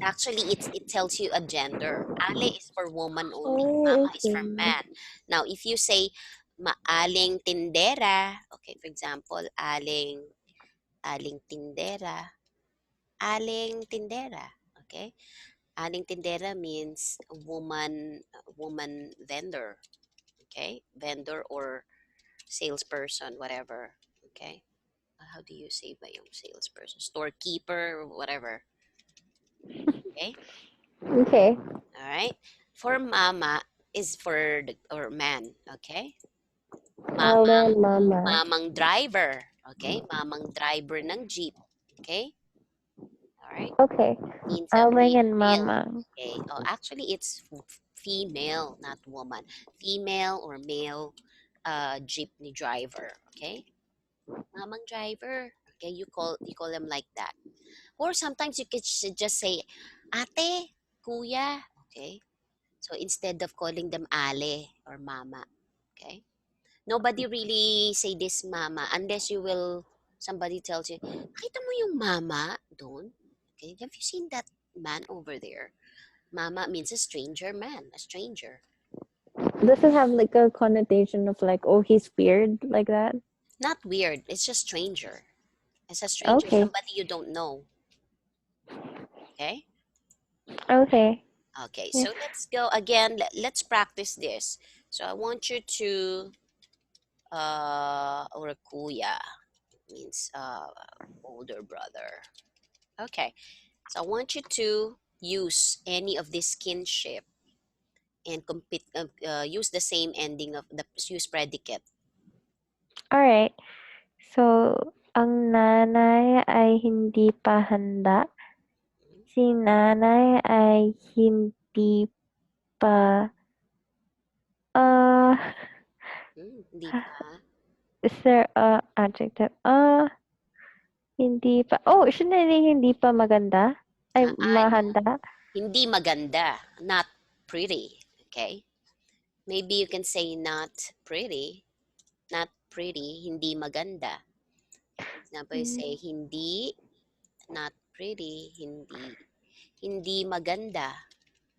Actually, it tells you a gender. Ale is for woman only. Oh, Mama is for okay. man. Now, if you say maaling tindera, okay, for example, aling tindera, aling tindera, okay? Aling tindera means woman vendor, okay? Vendor or salesperson, whatever, okay? How do you say ba yung salesperson? Storekeeper, whatever, okay? Okay. All right. For mama is for or man, okay? Ale Mamang mama. mamang driver, okay? Mamang driver ng jeep, okay? All right. Okay. Means a Aling and male. mamang. Okay. Oh, actually it's female, not woman. Female or male jeepney driver, okay? Mamang driver. Okay, you call them like that. Or sometimes you could just say, ate, kuya. Okay. So instead of calling them ale or mama. Okay. Nobody really say this mama unless you will somebody tells you, nakita mo yung mama doon? Okay. Have you seen that man over there? Mama means a stranger man, a stranger. Does it have like a connotation of like, oh, he's weird like that? Not weird. It's just stranger. It's a stranger, Okay. somebody you don't know. Okay. Okay. Okay. Yes. So let's go again. Let's practice this. So I want you to or kuya means older brother. Okay. So I want you to use any of this kinship and use the same ending of the use predicate. All right. So, ang nanay ay hindi pa handa. Si nanay ay hindi pa uh Hindi pa. is there a adjective? Hindi pa. Oh, shouldn't I say hindi pa maganda? Ay, No. mahanda? Hindi maganda. Not pretty. Okay. Maybe you can say not pretty. Not pretty. Hindi maganda. For example, you say Mm. hindi, not pretty, hindi maganda.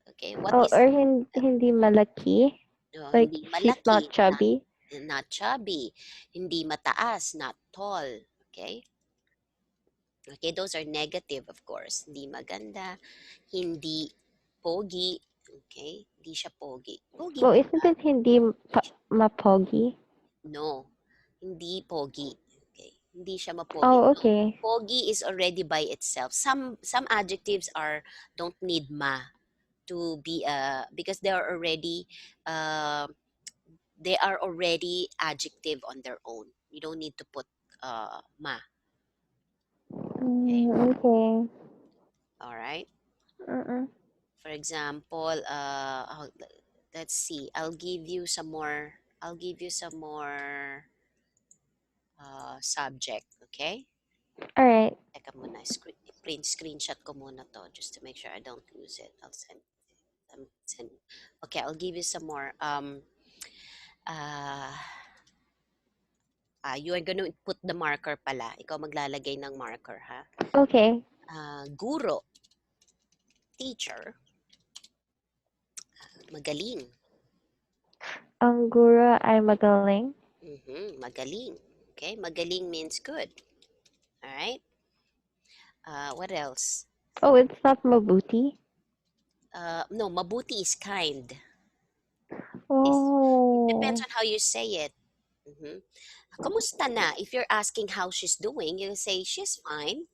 Okay. What Oh, is or hindi malaki? Like, hindi she's malaki, not chubby? not chubby, hindi mataas, not tall. Okay? Okay, those are negative, of course. Hindi maganda, hindi pogi. Okay? Hindi siya pogi. Pogi Well, po isn't ba? it hindi mapogi? No. Hindi pogi. Okay? Hindi siya mapogi. Oh, No. okay. Pogi is already by itself. Some adjectives are don't need ma to be because uh they are already adjective on their own. You don't need to put ma. Okay. Okay. All right. Mm-mm. For example, let's see. I'll give you some more. I'll give you some more subject. Okay. All right. Teka muna. Screenshot ko muna to just to make sure I don't lose it. I'll send. Send. Okay. I'll give you some more. Uh, you are gonna put the marker pala. Ikaw maglalagay ng marker, ha? Okay. Guro, teacher, magaling. Ang guro ay magaling. Magaling. Okay, magaling means good. All right. What else? Oh, it's not mabuti. No, mabuti is kind. It depends Oh. on how you say it. Mhm. Kamusta na? If you're asking how she's doing, you say she's fine.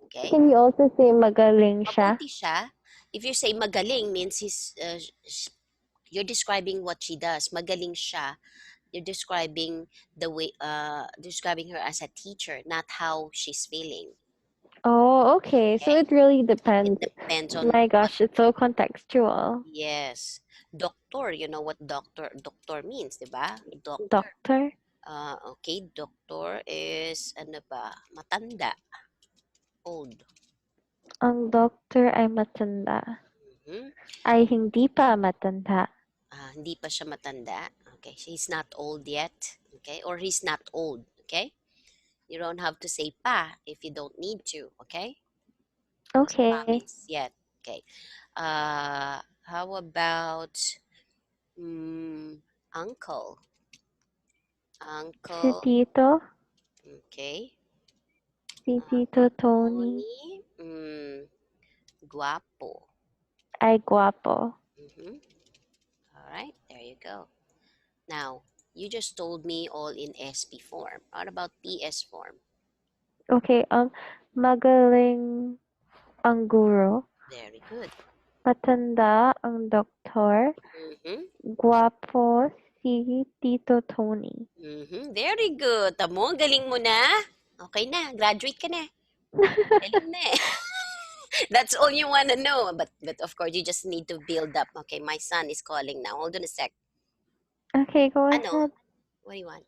Okay. Can you also say magaling siya? Mabuti siya. If you say magaling means you're describing what she does. Magaling siya. You're describing the way describing her as a teacher, not how she's feeling. Oh, okay. So Okay? it really It depends. depends on My what. gosh, it's so contextual. Yes. Doctor, you know what doctor means, 'di ba? Doctor. Doctor? Okay, doctor is ano ba? Matanda, old. Ang doctor ay matanda. Mhm. Ay hindi pa matanda. Hindi pa siya matanda. Okay, he's not old yet. Okay, or he's not old. Okay, you don't have to say pa if you don't need to. Okay, because pa Okay. means yet. Okay, how about uncle? Si Uncle. Tito? Okay, Si Tito Tony Tony. Guapo. ay guwapo. Mm-hmm. All right, there you go. Now, you just told me all in SP form. What about PS form? Okay, magaling ang guro. Very good. Matanda ang doktor. Mm-hmm. Guwapo si Tito Tony. Very good. Tamo, galing mo na. Okay na, graduate ka na. Galing na eh. That's all you want to know. But of course, you just need to build up. Okay, my son is calling now. Hold on a sec. Okay, go Ano? ahead. What do you want?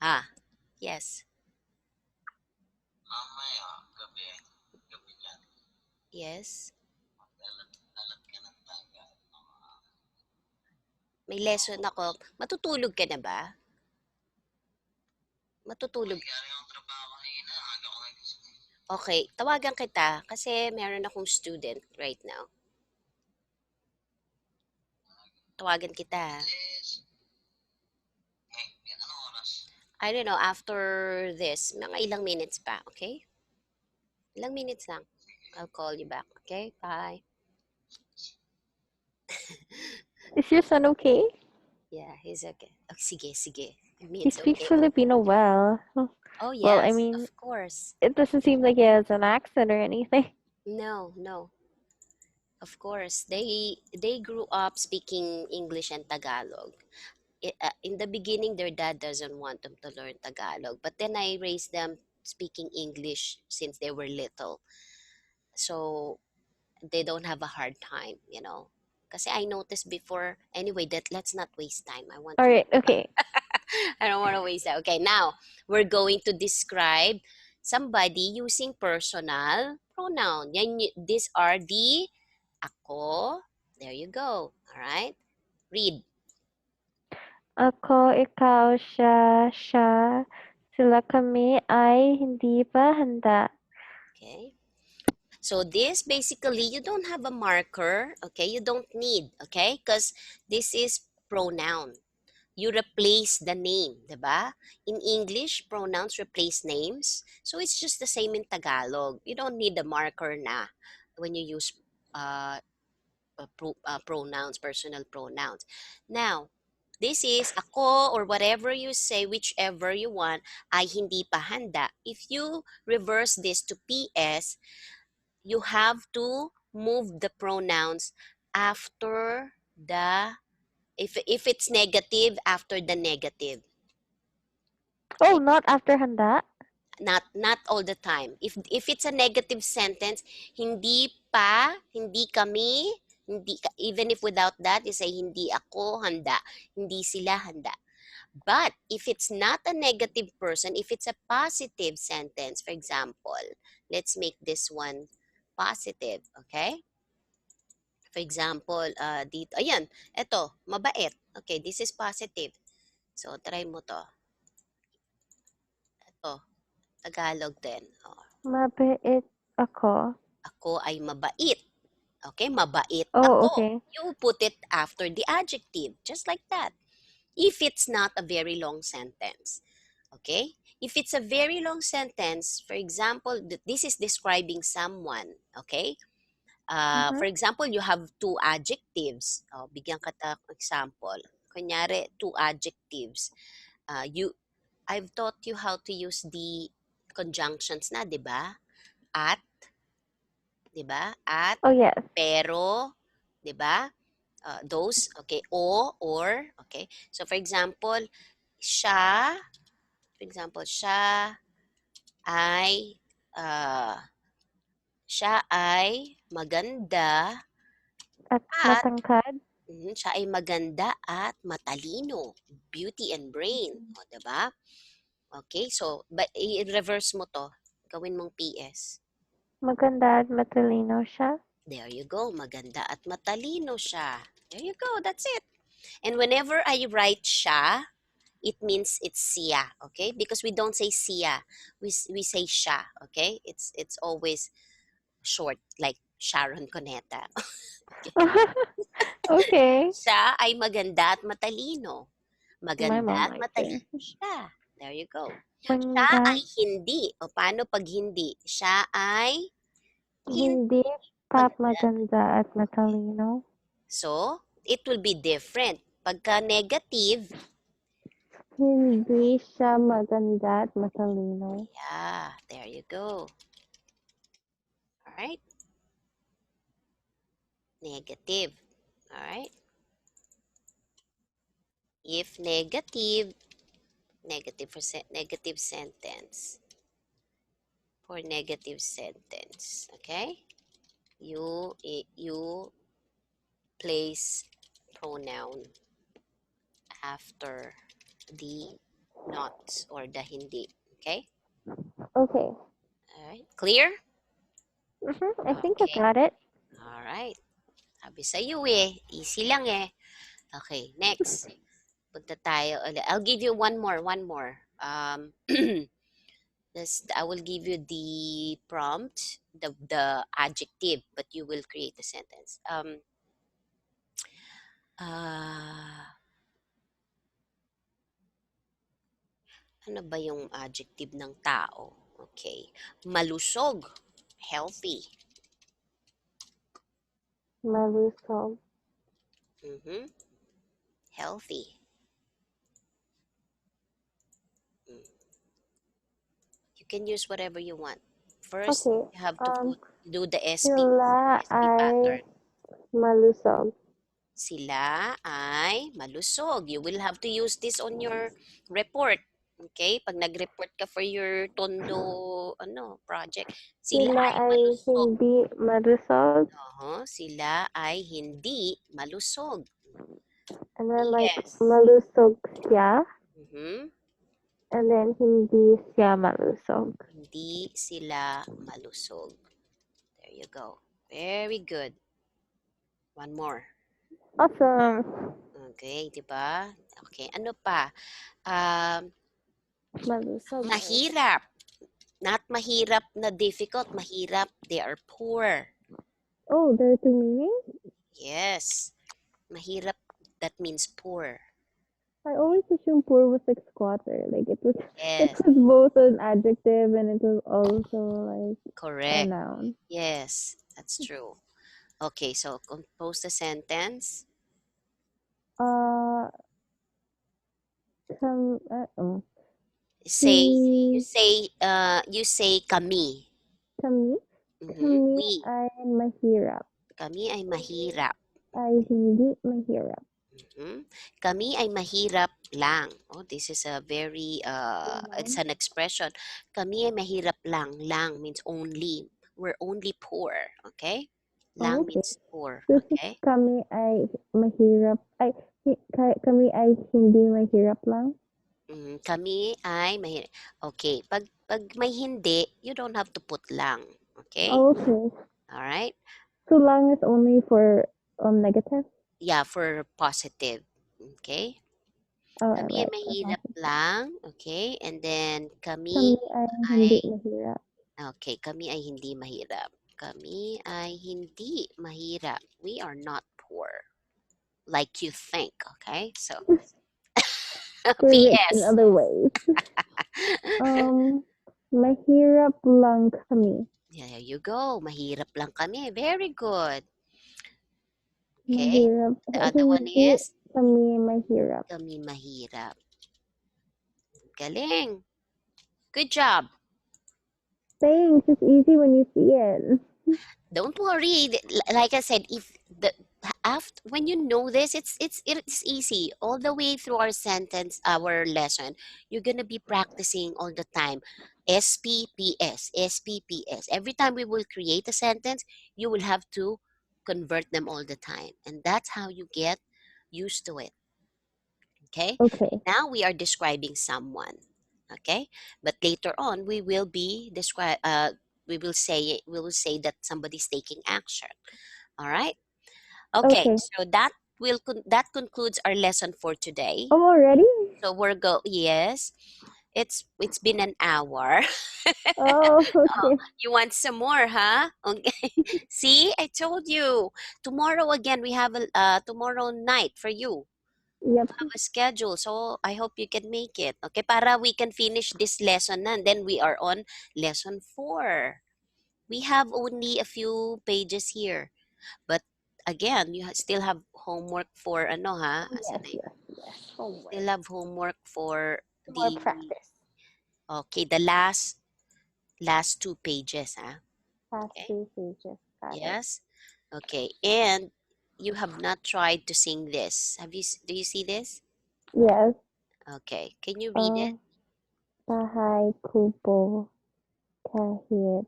Ah, yes. Yes. May lesson ako. Matutulog ka na ba? Matutulog. Okay, tawagan kita kasi meron akong student right now. Tawagan kita. I don't know, after this, mga ilang minutes pa, okay? Ilang minutes lang. I'll call you back, okay? Bye. Is your son okay? Yeah, he's okay. Oh, sige, sige. I mean, He it's speaks okay. Oh, Filipino well. oh Well, I yes, mean, of course. it doesn't seem like he has an accent or anything. No, no. Of course. They grew up speaking English and Tagalog. In the beginning, their dad doesn't want them to learn Tagalog, but then I raised them speaking English since they were little. So they don't have a hard time, you know. Kasi I noticed before, anyway, that let's not waste time. I want All to, right, okay. I don't want to waste that. Okay, now we're going to describe somebody using personal pronoun. These are the ako. There you go. All right. Read. Ako, ikaw, siya, sila kami ay hindi pa handa. Okay. So this basically, you don't have a marker. Okay. You don't need. Okay. Because this is pronoun. You replace the name, diba? In English, pronouns replace names. So it's just the same in Tagalog. You don't need a marker na when you use uh, pronouns, personal pronouns. Now, this is ako or whatever you say, whichever you want, ay hindi pa handa. If you reverse this to PS, you have to move the pronouns after the, if it's negative, after the negative. Oh, Okay? not after handa? Not all the time. If it's a negative sentence, hindi pa, hindi kami, even if without that, you say hindi ako handa, hindi sila handa. But if it's not a negative person, if it's a positive sentence, for example, let's make this one positive, okay? For example, dito, ayan, eto, mabait. Okay, this is positive. So, try mo to. Eto, Tagalog din. Oh, Mabait ako. ako ay mabait. Okay, mabait Oh, ako. okay. You put it after the adjective, just like that. If it's not a very long sentence. Okay? If it's a very long sentence, for example, this is describing someone. Okay? Mm-hmm. For example, you have two adjectives. Oh, bigyan ka ta example. Kunyari, two adjectives. I've taught you how to use the conjunctions na, di ba? At, di ba? At, Oh, yes. pero, di ba? Those, okay, o, or, okay. So, for example, siya, siya ay, uh, siya ay maganda At at, matangkad. siya ay maganda at matalino. Beauty and brain. O, diba? Okay, so, i-reverse mo to. Gawin mong PS. Maganda at matalino siya. There you go. Maganda at matalino siya. There you go. That's it. And whenever I write siya, it means it's siya, okay? Because we don't say siya, we say siya, okay? It's always short, like Sharon Coneta. Okay. Okay. Siya ay maganda at matalino. My Maganda mom at likes it. matalino siya. There you go. Siya Manda, ay hindi. O paano pag hindi? Siya ay hindi hindi pa maganda. maganda at matalino. So, it will be different. Pagka negative, Hindi siya maganda at matalino. yeah, there you go. All right? Negative. All right? If negative, negative sentence. For negative sentence, okay? You place pronoun after the not or the hindi. Okay? Okay. All right. Clear? I think I Okay. got it. All right. Sabi sa iyo eh. Easy lang eh. Okay, next. Punta tayo ulit. I'll give you one more, one more. This, I will give you the prompt, the adjective, but you will create the sentence. Uh, ano ba yung adjective ng tao? Okay. Malusog, healthy. Malusog. Mhm. Healthy. Mm. You can use whatever you want. First, Okay. you have to do the SP, Sila SP ay pattern. malusog. Sila ay malusog. You will have to use this on your report. Okay? Pag nag-report ka for your tondo project, sila Sila ay ay malusog. hindi malusog. Sila ay hindi malusog. And then like Yes. malusog siya. Mhm. And then hindi siya malusog. Hindi sila malusog. There you go. Very good. One more. Awesome. Okay, di ba? Okay, ano pa? Um, Malusog. mahirap. Not mahirap na difficult, mahirap. They are poor. Oh, there are two meanings? Yes. Mahirap, that means poor. I always assumed poor was like squatter. Like it was Yes, both an adjective and it was also like a correct. noun. Yes, that's true. Okay, so compose the sentence. Uh oh. Say, Si you say kami. kami kami We. ay mahirap. Kami ay mahirap. Ay hindi mahirap. Mhm. Kami ay mahirap lang. Oh, this is a very, it's Noun. an expression. Kami ay mahirap lang. Lang means only. We're only poor. Okay? Lang Oh, okay. means poor. So si Okay? kami ay mahirap. Ay kami ay hindi mahirap lang. Kami ay mahirap. Okay. Pag may hindi, you don't have to put lang. Okay? Oh, okay. Alright? So lang is only for negative. Yeah, for positive. Okay? Oh, Kami ay right. mahirap lang. Okay? And then, kami Kami ay ay hindi mahirap. okay, kami ay hindi mahirap. Kami ay hindi mahirap. We are not poor like you think, okay? So, We're rich in PS. other ways. Mahirap lang kami. Yeah, there you go. Mahirap lang kami. Very good. Okay? Mahirap. The other one Hindi is kami mahirap. kami mahirap. Galing. Good job. Thanks. It's easy when you see it. Don't worry. Like I said, if the after when you know this, it's easy all the way through our sentence, our lesson. You're gonna be practicing all the time. SPPS, SPPS. Every time we will create a sentence, you will have to convert them all the time, and that's how you get used to it. Okay. Okay. Now we are describing someone. Okay, but later on we will be describe. We will say that somebody's taking action. All right. Okay, Okay. so that concludes our lesson for today. Oh, already? So we're go yes. It's been an hour. Oh, Oh, okay. you want some more, huh? Okay. See, I told you. Tomorrow again we have a tomorrow night for you. Yep. Have a schedule. So I hope you can make it. Okay, para we can finish this lesson and then we are on lesson 4. We have only a few pages here. But again, you still have homework for ano ha? Asan Yes, na yun? yes, yes. Homework. Still have homework for More the practice. okay, the last 2 pages, ha? Past Okay. 2 pages. Got it. Yes. Okay. And you have not tried to sing this. Do you see this? Yes. Okay. Can you read Uh, it? bahay kubo kahit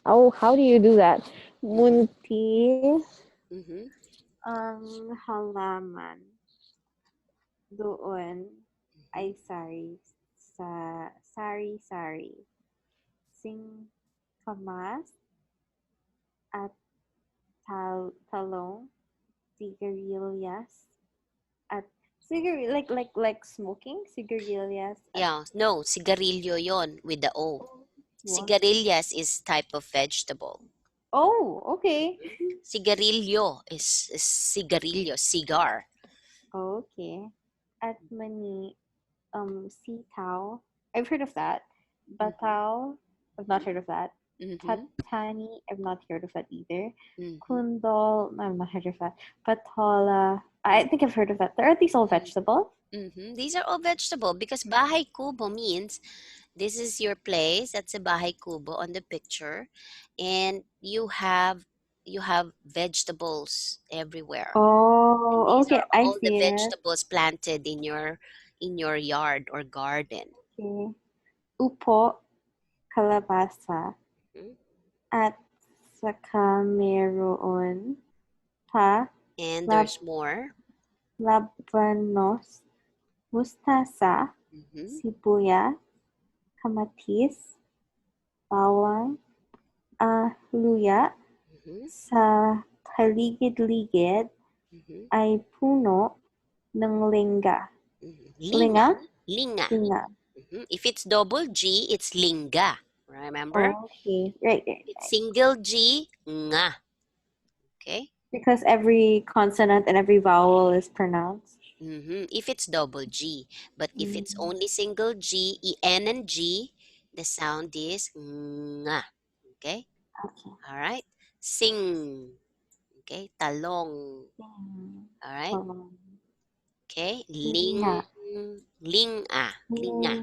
Oh, how do you do that? Munti Mhm. ang halaman. doon ay Mhm. sari-sari. Singkamas at talong, sigarilyas at like smoking sigarilyas at Yeah, no, sigarilyo yon with the O. what? Sigarilyas is type of vegetable. Oh, okay. Sigarilyo is sigarilyo, cigar. Okay. At mani sitaw. I've heard of that. Mhm. Bataw, I've not heard of that. Mhm. Tatani, I've not heard of that either. Mhm. Kundol, I've not heard of that. Patola, I think I've heard of that. Are these all vegetables? These are all vegetable because bahay kubo means this is your place. That's a bahay kubo on the picture, and you have vegetables everywhere. And Oh, these okay. are I all the see it. vegetables planted in your yard or garden. Okay. Upo, kalabasa, Mhm. at saka meron pa And lab there's more. labanos, mustasa, Hmm. sibuyas, kamatis, bawang, luya. Hmm. Sa paligid-ligid Hmm. ay puno ng linga. Linga, Linga? linga. Linga. If it's double G, it's linga. Remember? Okay. Right. It's single G, nga. Okay. Because every consonant and every vowel is pronounced. If it's double G, but if it's Mm, only single G, N and G, the sound is nga. Okay. okay. All right. Sing. Okay. Talong. Mm, All right. talong. Okay. Linga. Linga. Linga.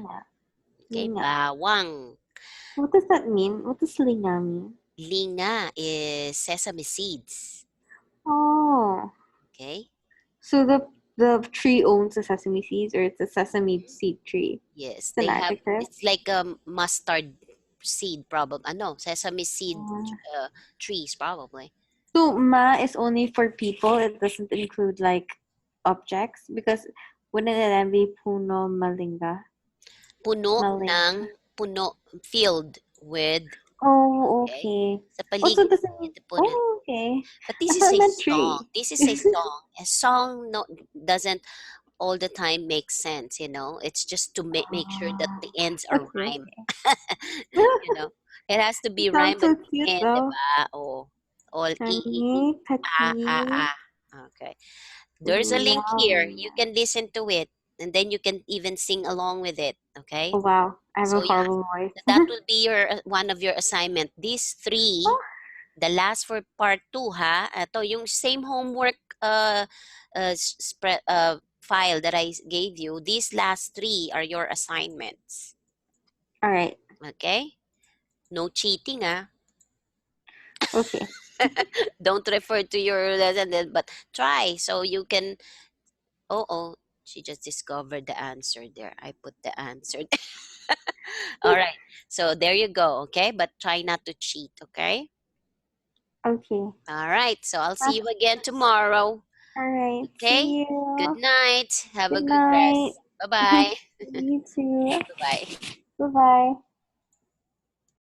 Okay. Linga. Bawang. What does that mean? What does linga mean? Linga is sesame seeds. Oh. Okay. So the tree owns the sesame seeds or it's a sesame Mhm. seed tree. Yes, It's an they have. adjective. It's like a mustard seed, probably. No, sesame seed Uh, trees, probably. So ma is only for people. It doesn't include like objects because wouldn't it be puno malinga? Puno ng Malinga. puno, filled with, Oh, okay? okay. Sa Also paligid doesn't. ito puno. Oh, okay. But I this is thought a meant song. tree. This is a song. A song no, doesn't all the time make sense, you know? It's just to make sure that Ah, the ends are okay, rhyme. okay. You know? It has to It be sounds rhyme at so the cute end, though. diba? O, all Honey, ah, ah, pati, ah. Okay. There's a link here. You lamia. can listen to it and then you can even sing along with it, okay? Oh wow, I have a So yeah, horrible voice. that will be your one of your assignment. These three, Oh, the last for part 2 ha. Ito yung same homework file that I gave you. These last three are your assignments. all right. Okay? No cheating ah. Okay. Don't refer to your lesson but try so you can. Oh, she just discovered the answer there. I put the answer. All right. So there you go. Okay. But try not to cheat. Okay. Okay. All right. So I'll see you That's again tomorrow. all right. Okay. See Good you. night. Have a Good good night. rest. Bye bye. You too. Bye bye. Bye bye.